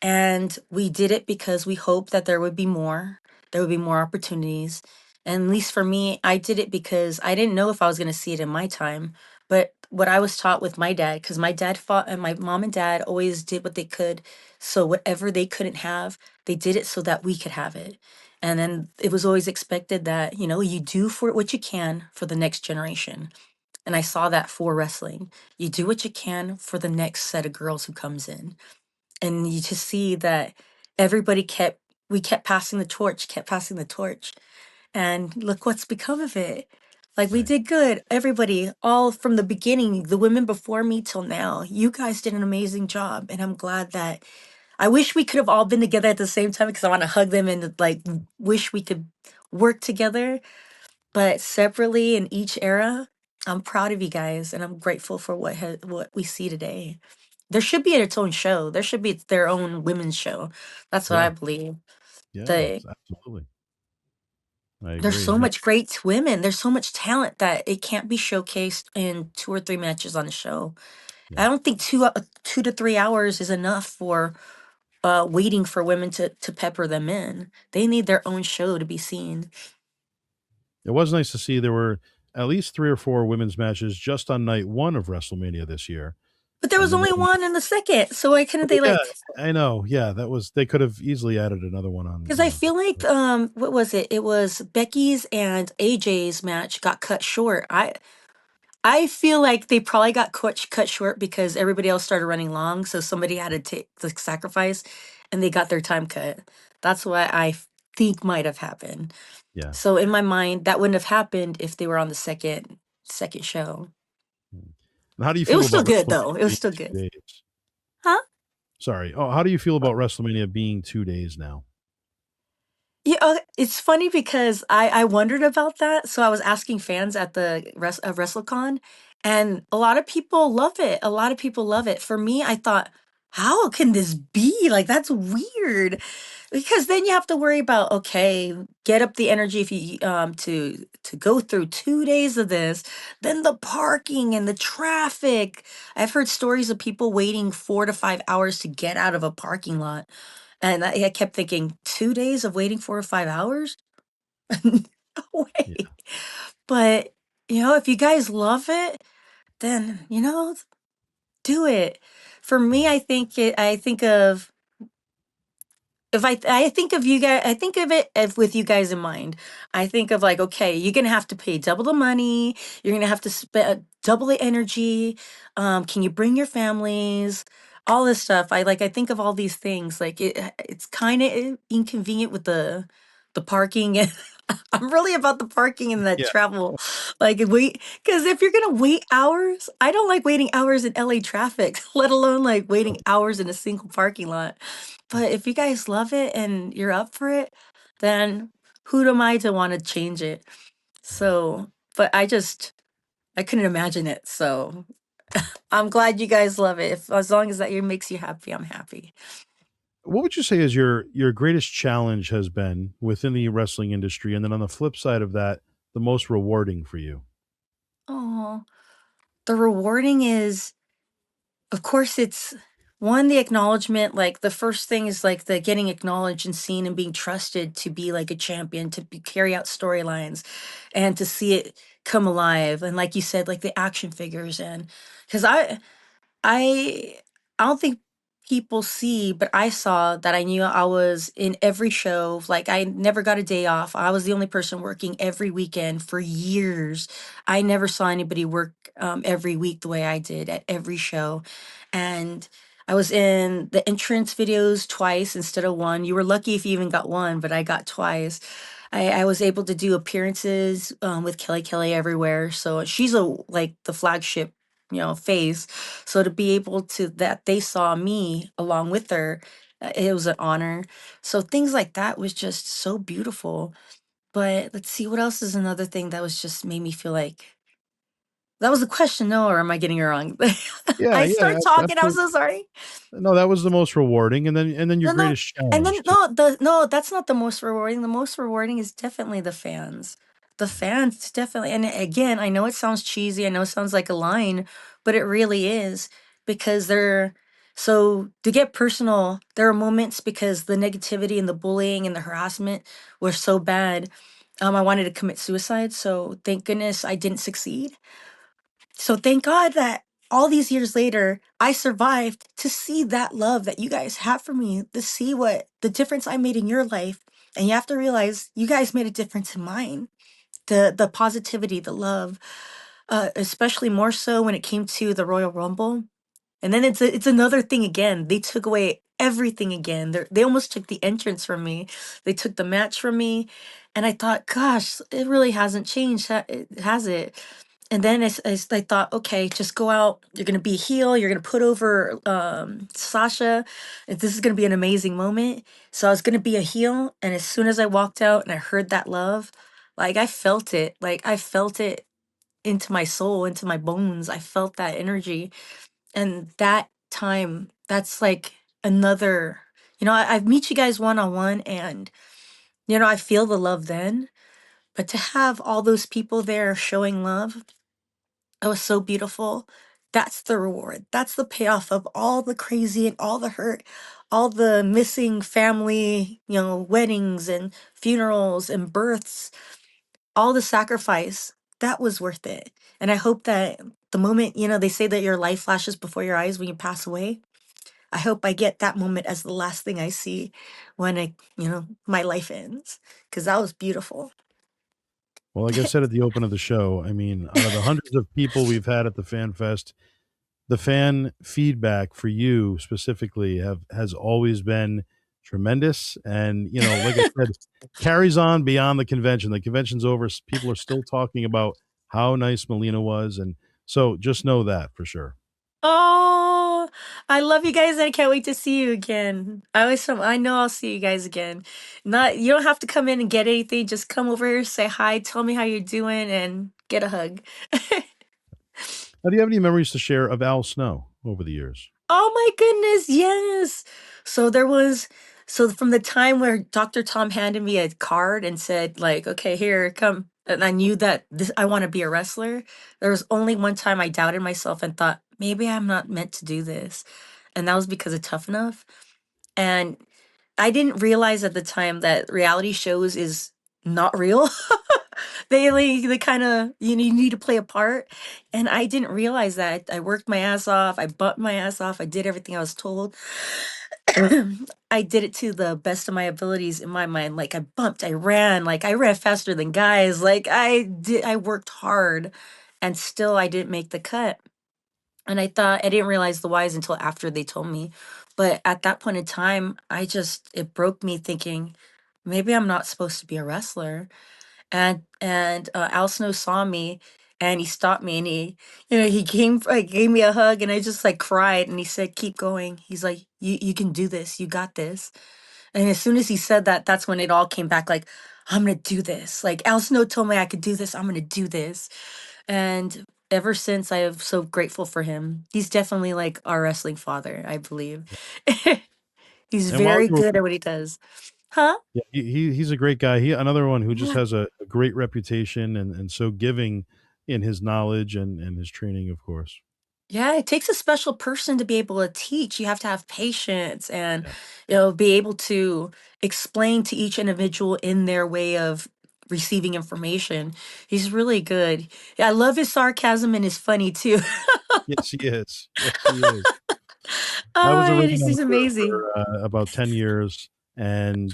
And we did it because we hoped that there would be more opportunities. And at least for me, I did it because I didn't know if I was going to see it in my time. But what I was taught with my dad, because my dad fought and my mom and dad always did what they could. So whatever they couldn't have, they did it so that we could have it. And then it was always expected that, you do for what you can for the next generation. And I saw that for wrestling. You do what you can for the next set of girls who comes in, and you just see that everybody kept we kept passing the torch, kept passing the torch, and look what's become of it. Like, we Right. did good, everybody, all from the beginning, the women before me till now. You guys did an amazing job, and I'm glad that I wish we could have all been together at the same time, because I want to hug them and like wish we could work together, but separately in each era. I'm proud of you guys, and I'm grateful for what we see today. There should be its own show. There should be their own women's show. That's what I Yeah. believe. Yeah. The Absolutely. I There's agree. so Yeah. much great women. There's so much talent that it can't be showcased in 2 or 3 matches on a show. I Yeah. don't think 2 to 3 hours is enough for waiting for women to pepper them in. They need their own show to be seen. It was nice to see there were at least 3 or 4 women's matches just on night one of WrestleMania this year. But there And was then only one in the second, so why couldn't they yeah, like? I know. Yeah, that was they could have easily added another one on, Because I feel like what was it? It was Becky's and AJ's match got cut short. I feel like they probably got cut short because everybody else started running long, so somebody had to take the sacrifice, and they got their time cut. That's what think might have happened. yeah. So in my mind, that wouldn't have happened if they were on the second show. Mm. And how do you It feel was still about good WrestleMania though. It was being still two good. days? Huh? Sorry. Oh, how do you feel about WrestleMania being 2 days now? Yeah, it's funny because I wondered about that. So I was asking fans at the WrestleCon, and a lot of people love it. A lot of people love it. For me, I thought, how can this be? Like, that's weird. Because then you have to worry about, okay, get up the energy if you to go through 2 days of this, then the parking and the traffic. I've heard stories of people waiting 4 to 5 hours to get out of a parking lot. And I kept thinking, 2 days of waiting 4 or 5 hours? No Yeah. way. But, if you guys love it, then, do it. For me, I think of if I think of you guys, I think of it as with you guys in mind. I think of like, okay, you're gonna have to pay double the money. You're gonna have to spend double the energy. Can you bring your families? All this stuff. I think of all these things. Like it's kind of inconvenient with the parking. And I'm really about the parking and the Yeah. travel. Like wait, because if you're gonna wait hours, I don't like waiting hours in LA traffic, let alone like waiting hours in a single parking lot. But if you guys love it and you're up for it, then who am I to want to change it? So, but I couldn't imagine it. So I'm glad you guys love it. If as long as that makes you happy, I'm happy. What would you say is your greatest challenge has been within the wrestling industry, and then on the flip side of that, the most rewarding for you? Oh, the rewarding is, of course, it's One, the acknowledgement, like the first thing is like the getting acknowledged and seen and being trusted to be like a champion, to carry out storylines and to see it come alive. And like you said, like the action figures. And because I I don't think people see, but I saw that I knew I was in every show. Like I never got a day off. I was the only person working every weekend for years. I never saw anybody work every week the way I did at every show. And I was in the entrance videos twice instead of one. You were lucky if you even got one, but I got twice. I was able to do appearances with Kelly Kelly everywhere. So she's a like the flagship, face. So to be able to that they saw me along with her, it was an honor. So things like that was just so beautiful. But let's see, what else is another thing that was just made me feel like that was the question, no, or am I getting it wrong? Yeah, I yeah, start talking. I'm absolutely. so sorry. No, that was the most rewarding, and then your No, no. greatest And then challenge too. no, that's not the most rewarding. The most rewarding is definitely the fans. The fans definitely. And again, I know it sounds cheesy. I know it sounds like a line, but it really is because they're so to get personal, there are moments because the negativity and the bullying and the harassment were so bad. I wanted to commit suicide. So thank goodness I didn't succeed. So thank God that all these years later, I survived to see that love that you guys have for me, to see what the difference I made in your life. And you have to realize you guys made a difference in mine. The positivity, the love, especially more so when it came to the Royal Rumble. And then it's another thing again. They took away everything again. They almost took the entrance from me. They took the match from me, and I thought, gosh, it really hasn't changed, has it? And then I thought, okay, just go out. You're gonna be a heel. You're gonna put over Sasha. This is gonna be an amazing moment. So I was gonna be a heel, and as soon as I walked out and I heard that love, like I felt it. Like I felt it into my soul, into my bones. I felt that energy, and that time, that's like another. I meet you guys one on one, and I feel the love then. But to have all those people there showing love, that was so beautiful. That's the reward. That's the payoff of all the crazy and all the hurt, all the missing family, weddings and funerals and births, all the sacrifice. That was worth it. And I hope that the moment, they say that your life flashes before your eyes when you pass away. I hope I get that moment as the last thing I see when my life ends, because that was beautiful. Well, like I said at the open of the show, I mean, out of the hundreds of people we've had at the Fan Fest, the fan feedback for you specifically have has always been tremendous, and like I said, carries on beyond the convention. The convention's over, people are still talking about how nice Melina was, and so just know that for sure. Oh, I love you guys and I can't wait to see you again. I know I'll see you guys again. Not You don't have to come in and get anything. Just come over here, say hi, tell me how you're doing, and get a hug. Now, do you have any memories to share of Al Snow over the years? Oh my goodness, yes. So there was so from the time where Dr. Tom handed me a card and said like, "Okay, here, come." And I knew that I want to be a wrestler. There was only one time I doubted myself and thought, "Maybe I'm not meant to do this." And that was because of Tough Enough. And I didn't realize at the time that reality shows is not real. They kind of you need to play a part, and I didn't realize that. I worked my ass off. I bumped my ass off. I did everything I was told. I did it to the best of my abilities in my mind. Like I bumped, I ran faster than guys. Like I did, I worked hard, and still I didn't make the cut. And I didn't realize the whys until after they told me. But at that point in time, it broke me thinking, maybe I'm not supposed to be a wrestler. And Al Snow saw me and he stopped me and he came, gave me a hug and I just like cried and he said, keep going. He's like, you can do this. You got this. And as soon as he said that, that's when it all came back like, I'm gonna do this. Like Al Snow told me I could do this. I'm gonna do this. And ever since, I am so grateful for him. He's definitely like our wrestling father, I believe. He's And while very you were good at what he does. Huh? Yeah, he's a great guy. Another one who just has a great reputation and so giving in his knowledge and his training, of course. Yeah, it takes a special person to be able to teach. You have to have patience and, Yeah. be able to explain to each individual in their way of receiving information. He's really good. Yeah, I love his sarcasm and his funny too. Yes, he is. Yes, he is. I was Oh, a ring he's announcer amazing. for about 10 years, and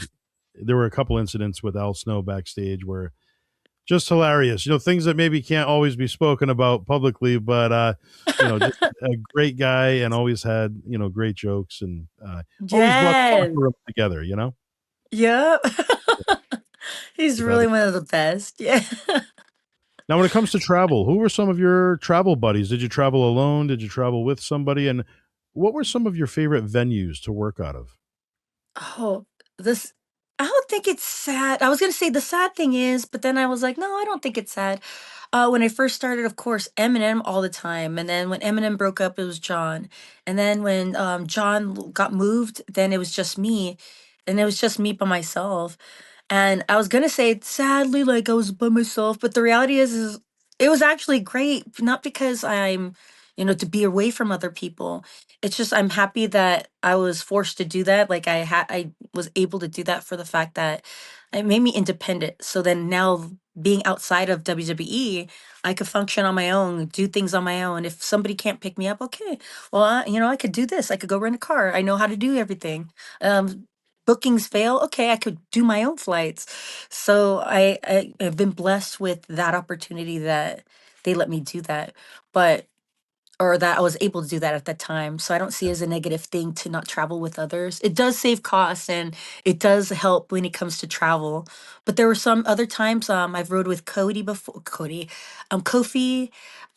there were a couple incidents with Al Snow backstage where just hilarious. Things that maybe can't always be spoken about publicly, but just a great guy and always had, great jokes and always brought the locker Yes. room together. Yep. He's Without a really one of the best. Yeah. Now, when it comes to travel, who were some of your travel buddies? Did you travel alone? Did you travel with somebody? And what were some of your favorite venues to work out of? Oh, this I don't think it's sad. I was gonna say the sad thing is, but then I was like, no, I don't think it's sad. When I first started, of course, Eminem all the time, and then when Eminem broke up, it was John, and then when John got moved, then it was just me, and it was just me by myself. And I was gonna say, sadly, like I was by myself, but the reality is it was actually great, not because I'm, to be away from other people. It's just I'm happy that I was forced to do that. Like I was able to do that for the fact that it made me independent. So then now being outside of WWE, I could function on my own, do things on my own. If somebody can't pick me up, okay, well, I could do this. I could go rent a car. I know how to do everything. Bookings fail, okay, I could do my own flights. So I have been blessed with that opportunity that they let me do that. But or that I was able to do that at that time. So I don't see it as a negative thing to not travel with others. It does save costs and it does help when it comes to travel. But there were some other times I've rode with Kofi,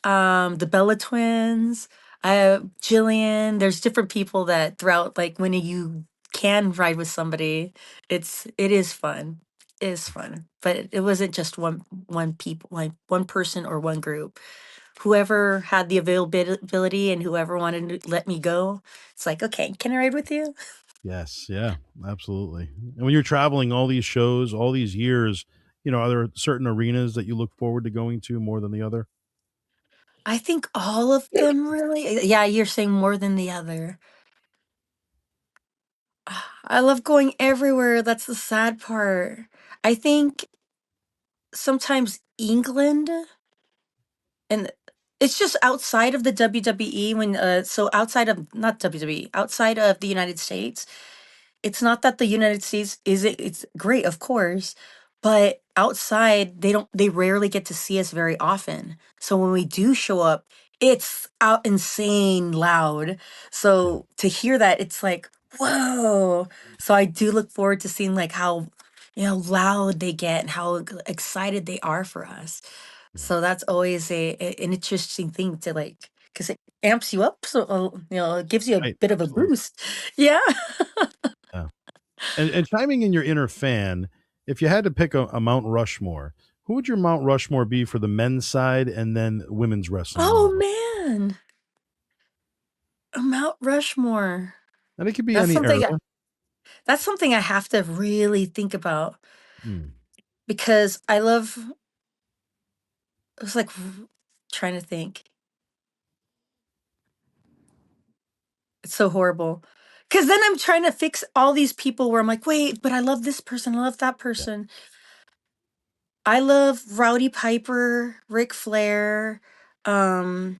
the Bella twins, Jillian. There's different people that throughout like when you can ride with somebody, it is fun. It is fun. But it wasn't just one people, like one person or one group. Whoever had the availability and whoever wanted to let me go, it's like, okay, can I ride with you? Yes, yeah, absolutely. And when you're traveling all these shows, all these years, are there certain arenas that you look forward to going to more than the other? I think all of them really. Yeah, you're saying more than the other. I love going everywhere. That's the sad part. I think sometimes England and it's just outside of the WWE when so outside of not WWE, outside of the United States. It's not that the United States it's great, of course, but outside they rarely get to see us very often. So when we do show up, it's out insane loud. Yeah, So to hear that, it's like, whoa. So I do look forward to seeing like how loud they get and how excited they are for us. yeah. So that's always an interesting thing to like because it amps you up so it gives you a Right, bit of a absolutely. boost. Yeah. Yeah. And chiming in your inner fan, if you had to pick a Mount Rushmore, who would your Mount Rushmore be for the men's side and then women's wrestling Oh, Mount Rushmore? man. A Mount Rushmore. And it could be That's any era. something that's something I have to really think about Hmm. because I love it's like trying to think. It's so horrible. Cause then I'm trying to fix all these people where I'm like, wait, but I love this person, I love that Yeah. person. I love Rowdy Piper, Ric Flair, um,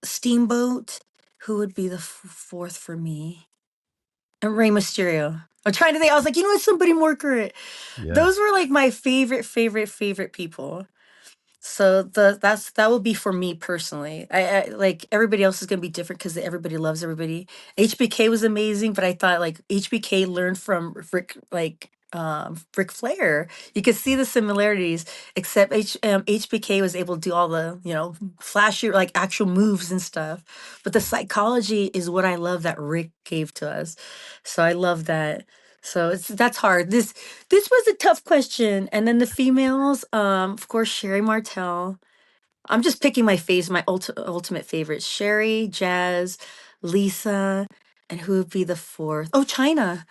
Steamboat. Who would be the fourth for me? And Rey Mysterio. I'm trying to think. I was like, somebody more current. Yeah. Those were like my favorite people. So that would be for me personally. I like everybody else is gonna be different because everybody loves everybody. HBK was amazing, but I thought like HBK learned from Ric Flair. You could see the similarities, except HBK was able to do all the flashy like actual moves and stuff. But the psychology is what I love that Rick gave to us. So I love that. So that's hard. This was a tough question. And then the females, of course, Sherry Martell. I'm just picking my ultimate favorites. Sherry, Jazz, Lisa, and who would be the fourth? Oh, China.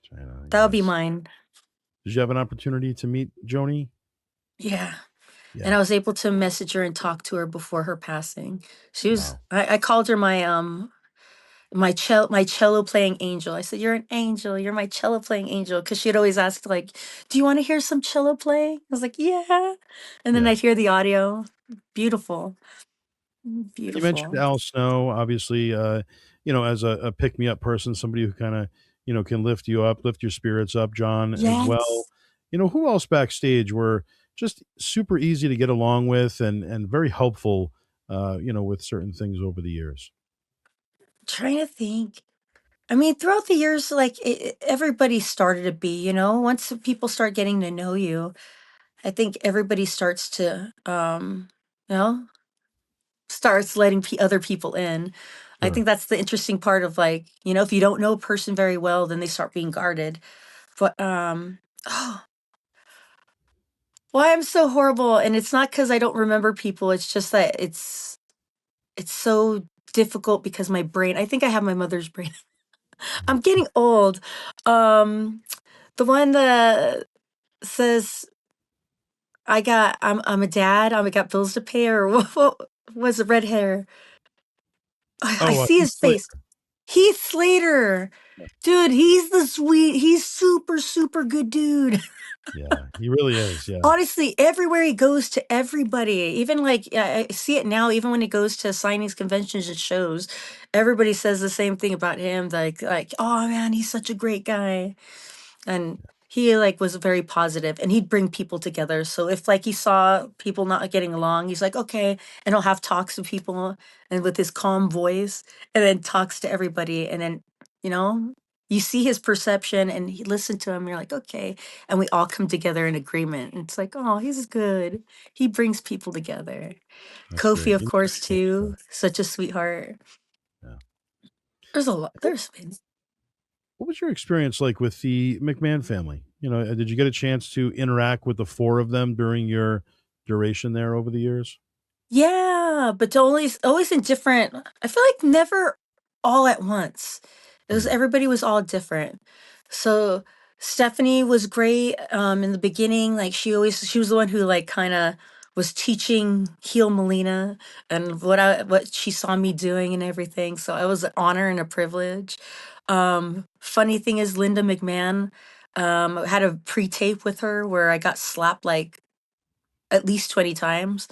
China, That would be yes. mine. Did you have an opportunity to meet Joni? Yeah. and Yeah. I was able to message her and talk to her before her passing. She was Wow. I called her my cello playing angel. I said, "You're an angel. You're my cello playing angel." Because she'd always ask, like, "Do you want to hear some cello playing?" I was like, "Yeah," and then Yeah. I'd hear the audio. Beautiful, And you mentioned beautiful. Al Snow, obviously, as a pick me up person, somebody who kind of, can lift you up, lift your spirits up, John, as well. Yes. Who else backstage were just super easy to get along with and very helpful, with certain things over the years? Trying to think. I mean, throughout the years, like everybody started to be, once people start getting to know you, I think everybody starts to, you know, starts letting other people in. I Sure. think that's the interesting part of, like, if you don't know a person very well, then they start being guarded. But oh, why I'm so horrible, and it's not because I don't remember people. It's just that it's so difficult because my brain. I think I have my mother's brain. I'm getting old. Um, the one that says, I'm a dad, I got bills to pay," or what was the red hair? I Oh, see Heath his face. Slater. Heath Slater. Dude, he's super, super good dude. Yeah, he really is. Yeah, Honestly, everywhere he goes to everybody, even like I see it now, even when he goes to signings, conventions, and shows, everybody says the same thing about him. Like, oh man, he's such a great guy. And he like was very positive and he'd bring people together. So if like he saw people not getting along, he's like, okay, and he'll have talks with people and with his calm voice and then talks to everybody. And then, you know, you see his perception and he listen to him, you're like, okay. And we all come together in agreement. And it's like, oh, he's good. He brings people together. that's Kofi, great. of You never course, change that. too. Such a sweetheart. Yeah. There's a lot. There's been. What was your experience like with the McMahon family? Did you get a chance to interact with the four of them during your duration there over the years? Yeah, but to always in different. I feel like never all at once. It was Hmm. everybody was all different. So Stephanie was great in the beginning. Like she was the one who like kind of was teaching heel Melina and what she saw me doing and everything. So it was an honor and a privilege. Funny thing is Linda McMahon I had a pre-tape with her where I got slapped like at least 20 times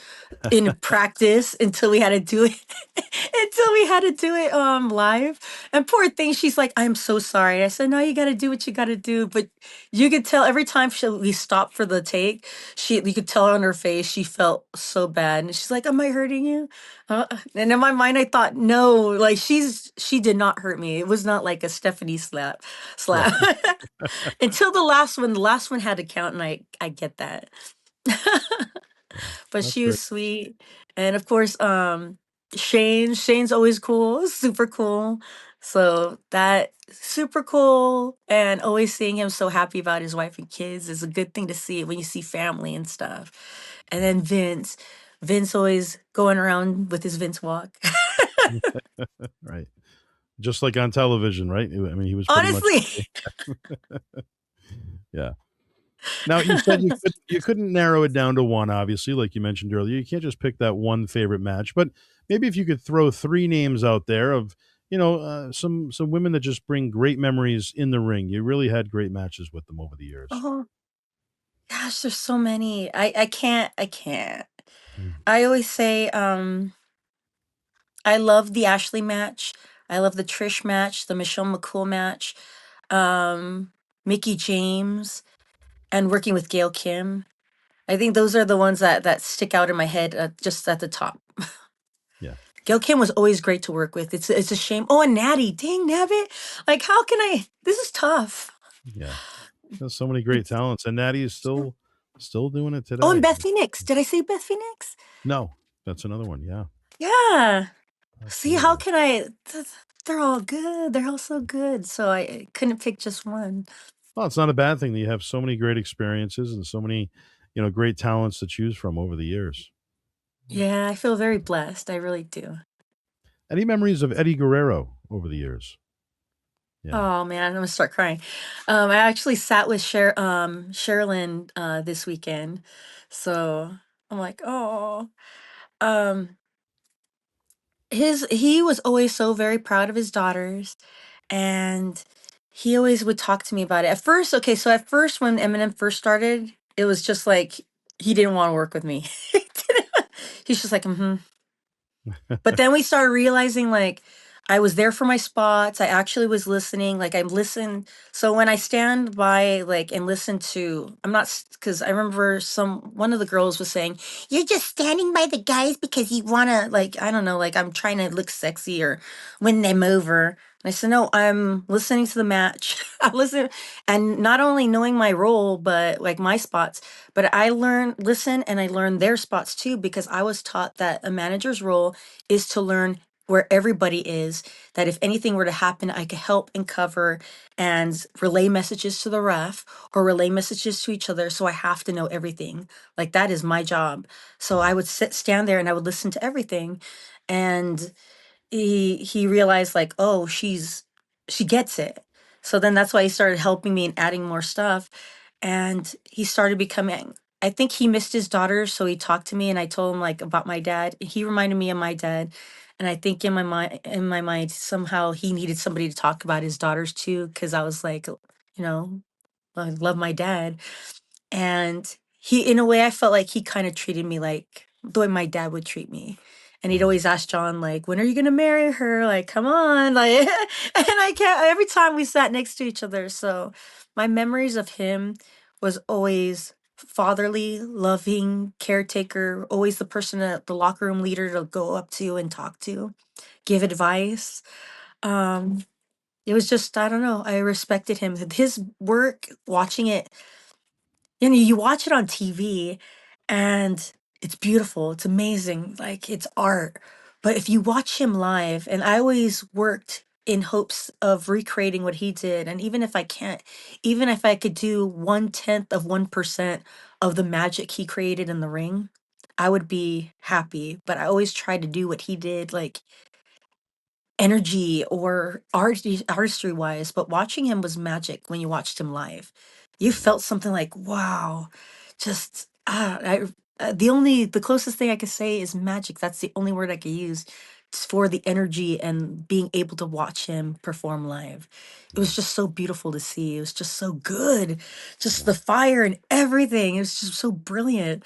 in practice until we had to do it until we had to do it live. And poor thing, she's like, "I'm so sorry." I said, "No, you got to do what you got to do." But you could tell every time we stopped for the take, you could tell on her face she felt so bad, and she's like, "Am I hurting you?" And in my mind, I thought, "No, like she did not hurt me. It was not like a Stephanie slap." Right. Until the last one. The last one had to count, and I get that. Yeah. But That's she great. was sweet. And of course, Shane's always cool, super cool. So that super cool and always seeing him so happy about his wife and kids is a good thing to see when you see family and stuff. And then Vince always going around with his Vince walk. Right. Just like on television, right? I mean, he was pretty much Honestly. the same. Yeah. Now you said you couldn't narrow it down to one, obviously, like you mentioned earlier. You can't just pick that one favorite match, but maybe if you could throw three names out there of some women that just bring great memories in the ring. You really had great matches with them over the years. Oh gosh, there's so many. I can't. Mhm. I always say I love the Ashley match. I love the Trish match, the Michelle McCool match, um, Mickey James, and working with Gail Kim. I think those are the ones that stick out in my head, just at the top. Yeah, Gail Kim was always great to work with. It's a shame. Oh, and Natty, dang Nabbit, like how can I? This is tough. yeah. There's so many great It's talents, and Natty is still doing it oh, and today. Beth Phoenix. Did I say Beth Phoenix? No, that's another one. Yeah, Yeah. See, how absolutely. can I? They're all good. They're all so good. So I couldn't pick just one. Well, it's not a bad thing that you have so many great experiences and so many, great talents to choose from over the years. Yeah, I feel very blessed. I really do. Any memories of Eddie Guerrero over the years? Yeah. Oh man, I'm gonna start crying. I actually sat with Sherilyn this weekend. So I'm like, oh. Um, he was always so very proud of his daughters, and he always would talk to me about it. At first, okay, so at first when Eminem first started, it was just like he didn't want to work with me. He's just like, mm-hmm. But then we started realizing like I was there for my spots. I actually was listening. Like I listened. So when I stand by like and listen to, I'm not because I remember one of the girls was saying, "You're just standing by the guys because you wanna like I don't know like I'm trying to look sexy or win them over." And I said, "No, I'm listening to the match. I listen, and not only knowing my role, but like my spots." But I listen, and I learned their spots too because I was taught that a manager's role is to learn where everybody is, that if anything were to happen, I could help and cover and relay messages to the ref or relay messages to each other. So I have to know everything. Like that is my job. So I would stand there and I would listen to everything. And he realized like, oh, she gets it. So then that's why he started helping me and adding more stuff. And he started becoming, I think he missed his daughters, so he talked to me and I told him like about my dad. He reminded me of my dad. And I think in my mind somehow he needed somebody to talk about his daughters too, because I was like, I love my dad. And he, in a way, I felt like he kind of treated me like the way my dad would treat me. And he'd Mhm. always ask John, like, when are you gonna marry her? Like, come on. Like, and I can't, every time we sat next to each other. So my memories of him was always fatherly, loving, caretaker, always the person that the locker room leader to go up to and talk to, give advice. Um, it was just, I don't know, I respected him. His work, watching it, you watch it on TV and it's beautiful, it's amazing, like it's art. But if you watch him live, and I always worked in hopes of recreating what he did, and even if I can't, even if I could do 1/10 of 1% of the magic he created in the ring, I would be happy. But I always tried to do what he did, like energy or artistry wise, but watching him was magic when you watched him live. You felt something like, wow, just the closest thing I could say is magic. That's the only word I could use for the energy and being able to watch him perform live. It Yeah, was just so beautiful to see. It was just so good. Just yeah, the fire and everything. It was just so brilliant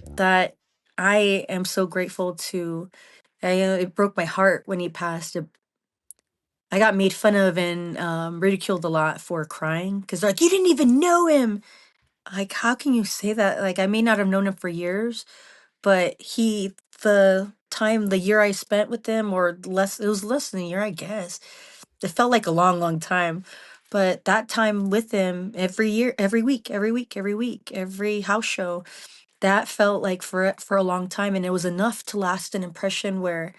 yeah. that I am so grateful to. It broke my heart when he passed. I got made fun of and ridiculed a lot for crying because they're like, you didn't even know him. Like, how can you say that? Like, I may not have known him for years, but the year I spent with him, or less, it was less than a year, I guess. It felt like a long, long time. But that time with him, every year, every week, every week, every week, every house show, that felt like for a long time. And it was enough to last an impression where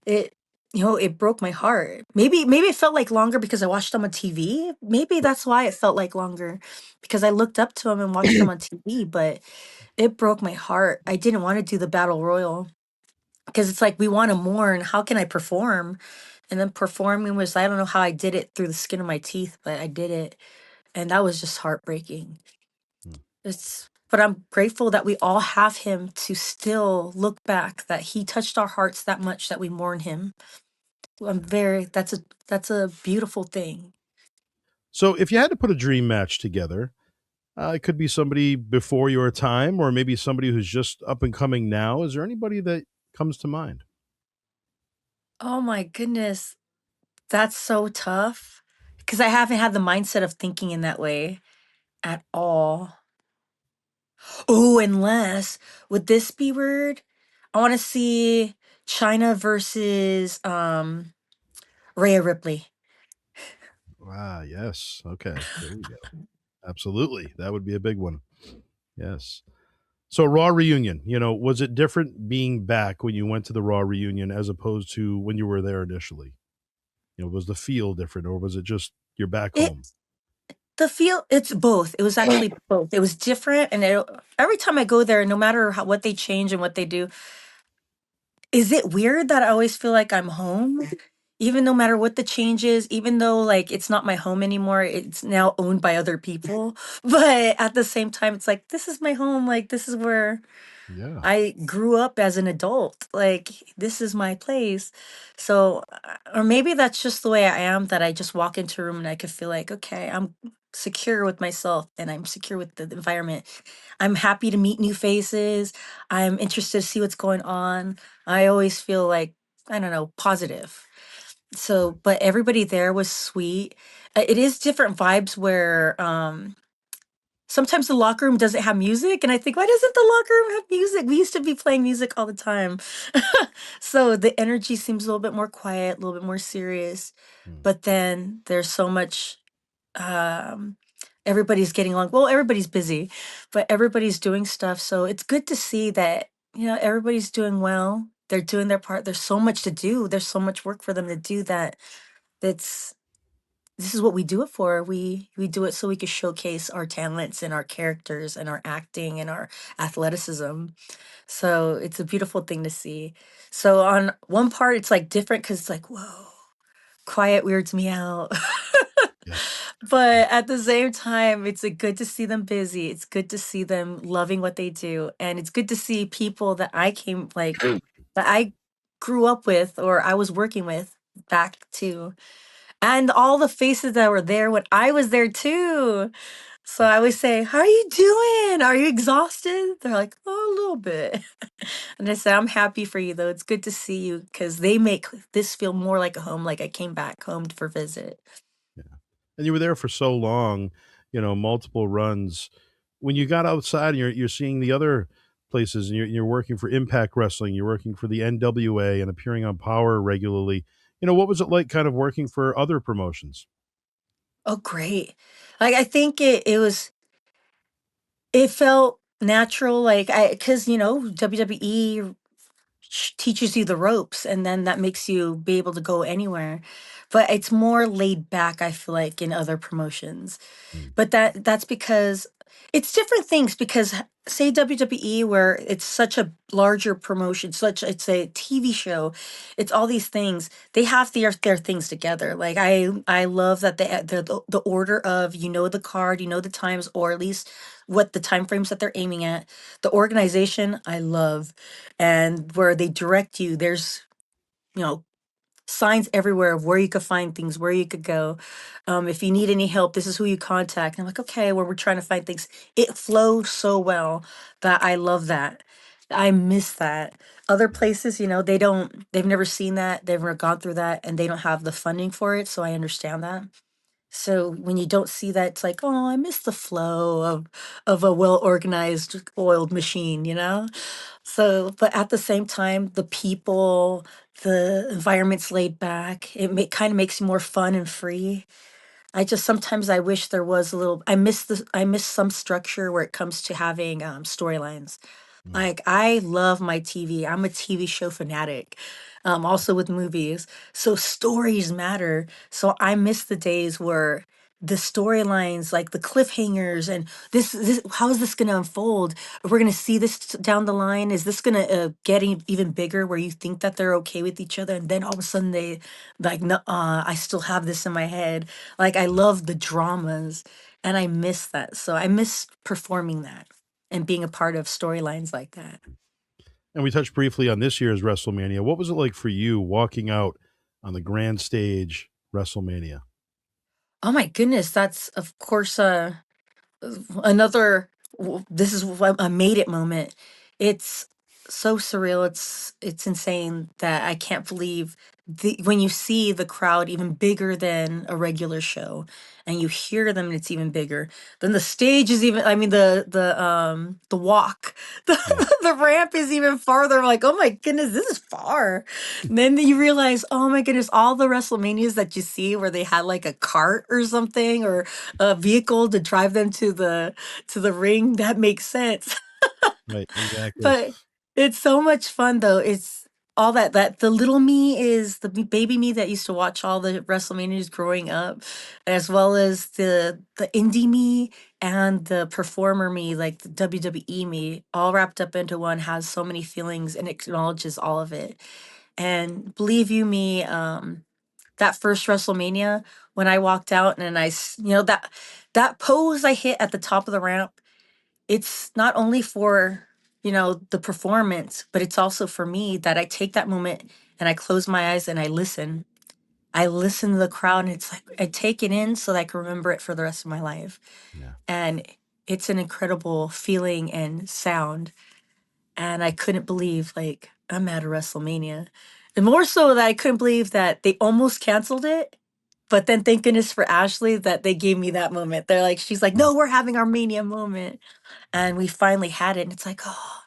it it broke my heart. Maybe it felt like longer because I watched him on TV. Maybe that's why it felt like longer because I looked up to him and watched him on TV, but it broke my heart. I didn't want to do the battle royal because it's like we want to mourn. How can I perform? And then performing was, I don't know how I did it through the skin of my teeth, but I did it. And that was just heartbreaking. Mm. But I'm grateful that we all have him to still look back, that he touched our hearts that much that we mourn him. That's a beautiful thing. So, if you had to put a dream match together, it could be somebody before your time, or maybe somebody who's just up and coming now. Is there anybody that comes to mind? Oh my goodness, that's so tough because I haven't had the mindset of thinking in that way at all. Oh, unless, would this be weird? I want to see China versus Rhea Ripley. Ah, yes. Okay, there you go. Absolutely, that would be a big one. Yes. So Raw reunion, was it different being back when you went to the Raw reunion as opposed to when you were there initially? Was the feel different, or was it just you're back It home? the feel it's both. It was actually both. It was different, and every time I go there, no matter what they change and what they do, is it weird that I always feel like I'm home? Even no matter what the change is, even though like it's not my home anymore, it's now owned by other people. But at the same time, it's like this is my home. Like this is where Yeah. I grew up as an adult. Like, this is my place. So, or maybe that's just the way I am, that I just walk into a room and I could feel like, okay, I'm secure with myself and I'm secure with the environment. I'm happy to meet new faces. I'm interested to see what's going on. I always feel like, I don't know, positive. So, but everybody there was sweet. It is different vibes where, sometimes the locker room doesn't have music, and I think, why doesn't the locker room have music? We used to be playing music all the time. So the energy seems a little bit more quiet, a little bit more serious. Mm. But then there's so much, um, everybody's getting along. Well, everybody's busy, but everybody's doing stuff. So it's good to see that, everybody's doing well. They're doing their part. There's so much to do. There's so much work for them to do that. That's this is what we do it for. We do it so we can showcase our talents and our characters and our acting and our athleticism. So it's a beautiful thing to see. So on one part, it's like different because it's like, whoa, quiet weirds me out. Yes. But at the same time, it's good to see them busy. It's good to see them loving what they do. And it's good to see people that I came, like, that I grew up with or I was working with back to, and all the faces that were there when I was there too. So I always say, "How are you doing? Are you exhausted?" They're like, "Oh, a little bit." And I said, "I'm happy for you though. It's good to see you because they make this feel more like a home, like I came back home for visit." Yeah. And you were there for so long, multiple runs. When you got outside and you're seeing the other places and you're working for Impact Wrestling, you're working for the NWA and appearing on Power regularly. What was it like kind of working for other promotions? Oh, great. Like I think it felt natural, like because WWE teaches you the ropes and then that makes you be able to go anywhere. But it's more laid back, I feel like, in other promotions. Mm. But that's because it's different things, because say WWE, where it's such a larger promotion, such it's a TV show, it's all these things. They have their things together. Like I love that the order of, the card, the times, or at least what the time frames that they're aiming at. The organization I love, and where they direct you. There's, you know signs everywhere of where you could find things, where you could go. If you need any help, this is who you contact. And I'm like, okay, when we're trying to find things, it flows so well that I love that. I miss that. Other places, they've never seen that, they've never gone through that, and they don't have the funding for it. So I understand that. So when you don't see that, it's like, oh, I miss the flow of a well organized, oiled machine. So, but at the same time, the people, the environment's laid back. Kind of makes you more fun and free. Sometimes I wish there was a little. I miss some structure where it comes to having storylines. Mm. Like, I love my TV. I'm a TV show fanatic. Also with movies. So stories matter. So I miss the days where the storylines, like the cliffhangers, and this how is this going to unfold? We're going to see this down the line. Is this going to get even bigger, where you think that they're okay with each other, and then all of a sudden they like, no, I still have this in my head. Like, I love the dramas, and I miss that. So I miss performing that and being a part of storylines like that. And we touched briefly on this year's WrestleMania. What was it like for you walking out on the grand stage WrestleMania? Oh my goodness, that's of course another this is what a made it moment. It's so surreal. It's insane that I can't believe when you see the crowd even bigger than a regular show, and you hear them and it's even bigger. Then the stage is even, I mean, the walk, Yeah. the ramp is even farther. I'm like, oh my goodness, this is far. And then you realize, oh my goodness, all the WrestleManias that you see where they had like a cart or something, or a vehicle to drive them to the ring, that makes sense. Right. Exactly. But it's so much fun though. It's all that the little me is the baby me that used to watch all the WrestleManias growing up, as well as the indie me and the performer me, like the WWE me, all wrapped up into one, has so many feelings and acknowledges all of it. And believe you me, that first WrestleMania, when I walked out and that pose I hit at the top of the ramp, it's not only for the performance, but it's also for me that I take that moment and I close my eyes and I listen. I listen to the crowd, and it's like I take it in so that I can remember it for the rest of my life. Yeah. And it's an incredible feeling and sound. And I couldn't believe, like, I'm at a WrestleMania. And more so that I couldn't believe that they almost canceled it. But then thank goodness for Ashley that they gave me that moment. They're like, she's like, Mm, no, we're having our Mania moment. And we finally had it. And it's like, oh,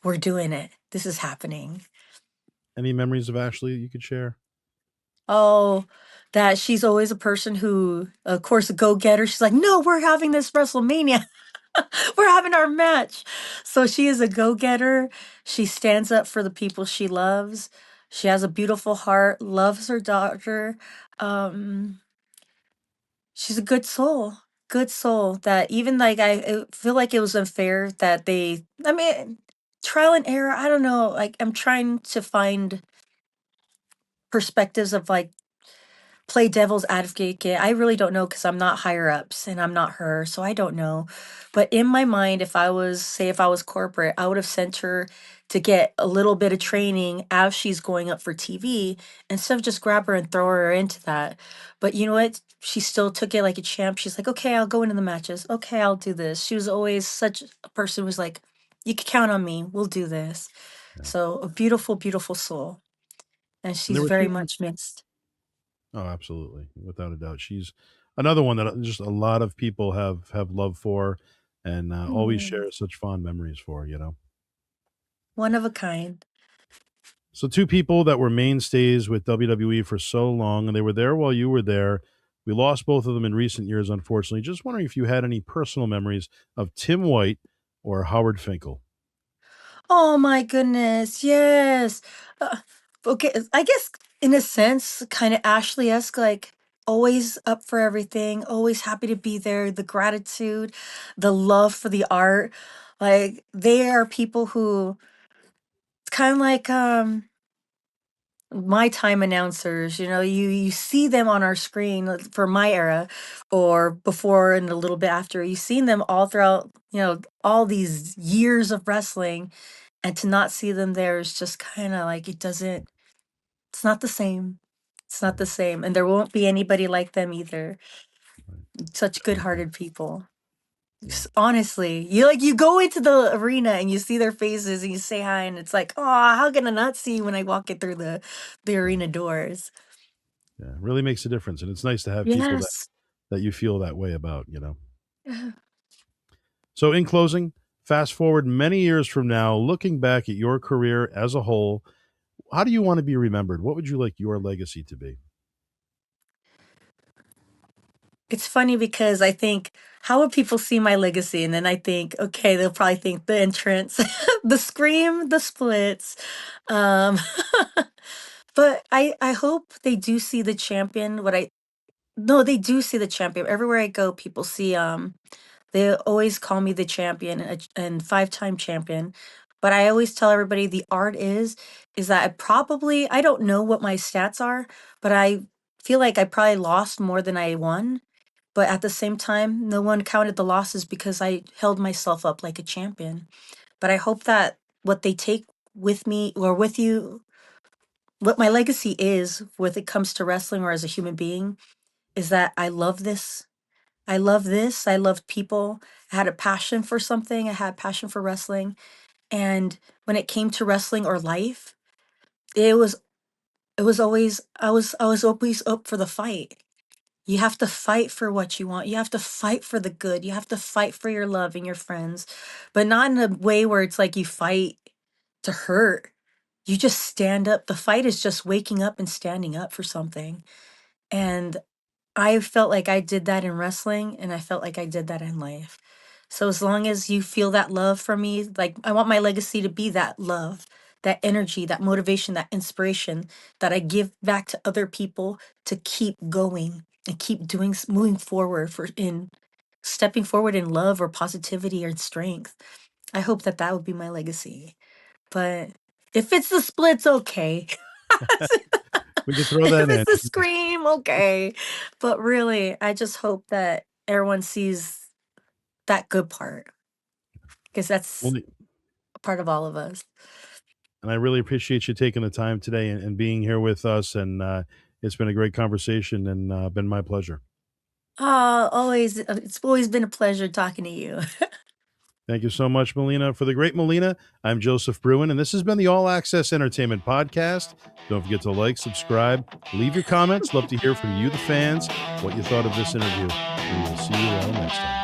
we're doing it. This is happening. any memories of Ashley you could share? Oh, that she's always a person who, of course, a go getter. She's like, no, we're having this WrestleMania. We're having our match. So she is a go getter. She stands up for the people she loves. She has a beautiful heart, loves her daughter. Um, she's a good soul. Good soul that even like I feel like it was unfair that I mean, trial and error. I don't know. Like I'm trying to find perspectives of like play devil's advocate. I really don't know because I'm not higher ups and I'm not her, so I don't know. But in my mind, if I was corporate, I would have sent her to get a little bit of training as she's going up for TV instead of just grab her and throw her into that. But you know what? She still took it like a champ. She's like, okay, I'll go into the matches. Okay, I'll do this. She was always such a person who was like, you can count on me. We'll do this. Yeah. So a beautiful, beautiful soul. And And she's there were very two much missed. Oh, absolutely, without a doubt. She's another one that just a lot of people have love for, and always Mm, share such fond memories for. one of a kind. So two people that were mainstays with WWE for so long, and they were there while you were there. We lost both of them in recent years, unfortunately. Just wondering if you had any personal memories of Tim White or Howard Finkel. Oh my goodness, yes. Uh, okay, I guess in a sense, kind of Ashley-esque, like always up for everything, always happy to be there, the gratitude, the love for the art. Like they are people who it's kind of like my time announcers, you see them on our screen for my era or before and a little bit after. You've seen them all throughout, all these years of wrestling, and to not see them there is just kind of like it's not the same. It's not the Right, same. And there won't be anybody like them either. right. Such I agree. good-hearted people. Yeah, Honestly, you go into the arena and you see their faces and you say hi and it's like, oh, how can I not see you when I walk it through the yeah, arena doors? yeah. It really makes a difference, and it's nice to have people that Yes. that you feel that way about. So, in closing, fast forward many years from now, looking back at your career as a whole, how do you want to be remembered? What would you like your legacy to be? It's funny because I think, how would people see my legacy? And then I think, okay, they'll probably think the entrance, the scream, the splits. Um, but I hope they do see the champion. No, they do see the champion. Everywhere I go, people see, they always call me the champion and five-time champion. But I always tell everybody the art is that I don't know what my stats are, but I feel like I probably lost more than I won. But at the same time, no one counted the losses because I held myself up like a champion. But I hope that what they take with me or with you, what my legacy is when it comes to wrestling or as a human being, is that I love this. I love this. I love people. I had a passion for something. I had a passion for wrestling. And when it came to wrestling or life, it was I was always up for the fight. You have to fight for what you want. You have to fight for the good. You have to fight for your love and your friends, but not in a way where it's like you fight to hurt. You just stand up. The fight is just waking up and standing up for something. And I felt like I did that in wrestling and I felt like I did that in life. So as long as you feel that love from me, like I want my legacy to be that love, that energy, that motivation, that inspiration that I give back to other people to keep going and keep moving forward for in stepping forward in love or positivity or strength. I hope that that would be my legacy. But if it's the splits, okay. We could throw If that it's in. a scream, okay. But really, I just hope that everyone sees that good part because Well, that's part of all of us. And I really appreciate you taking the time today and being here with us. And it's been a great conversation and been my pleasure. Always, it's always been a pleasure talking to you. Thank you so much, Melina. For the great Melina, I'm Joseph Bruen, and this has been the All Access Entertainment Podcast. Don't forget to like, subscribe, leave your comments. Love to hear from you, the fans, what you thought of this interview. We will see you all next time.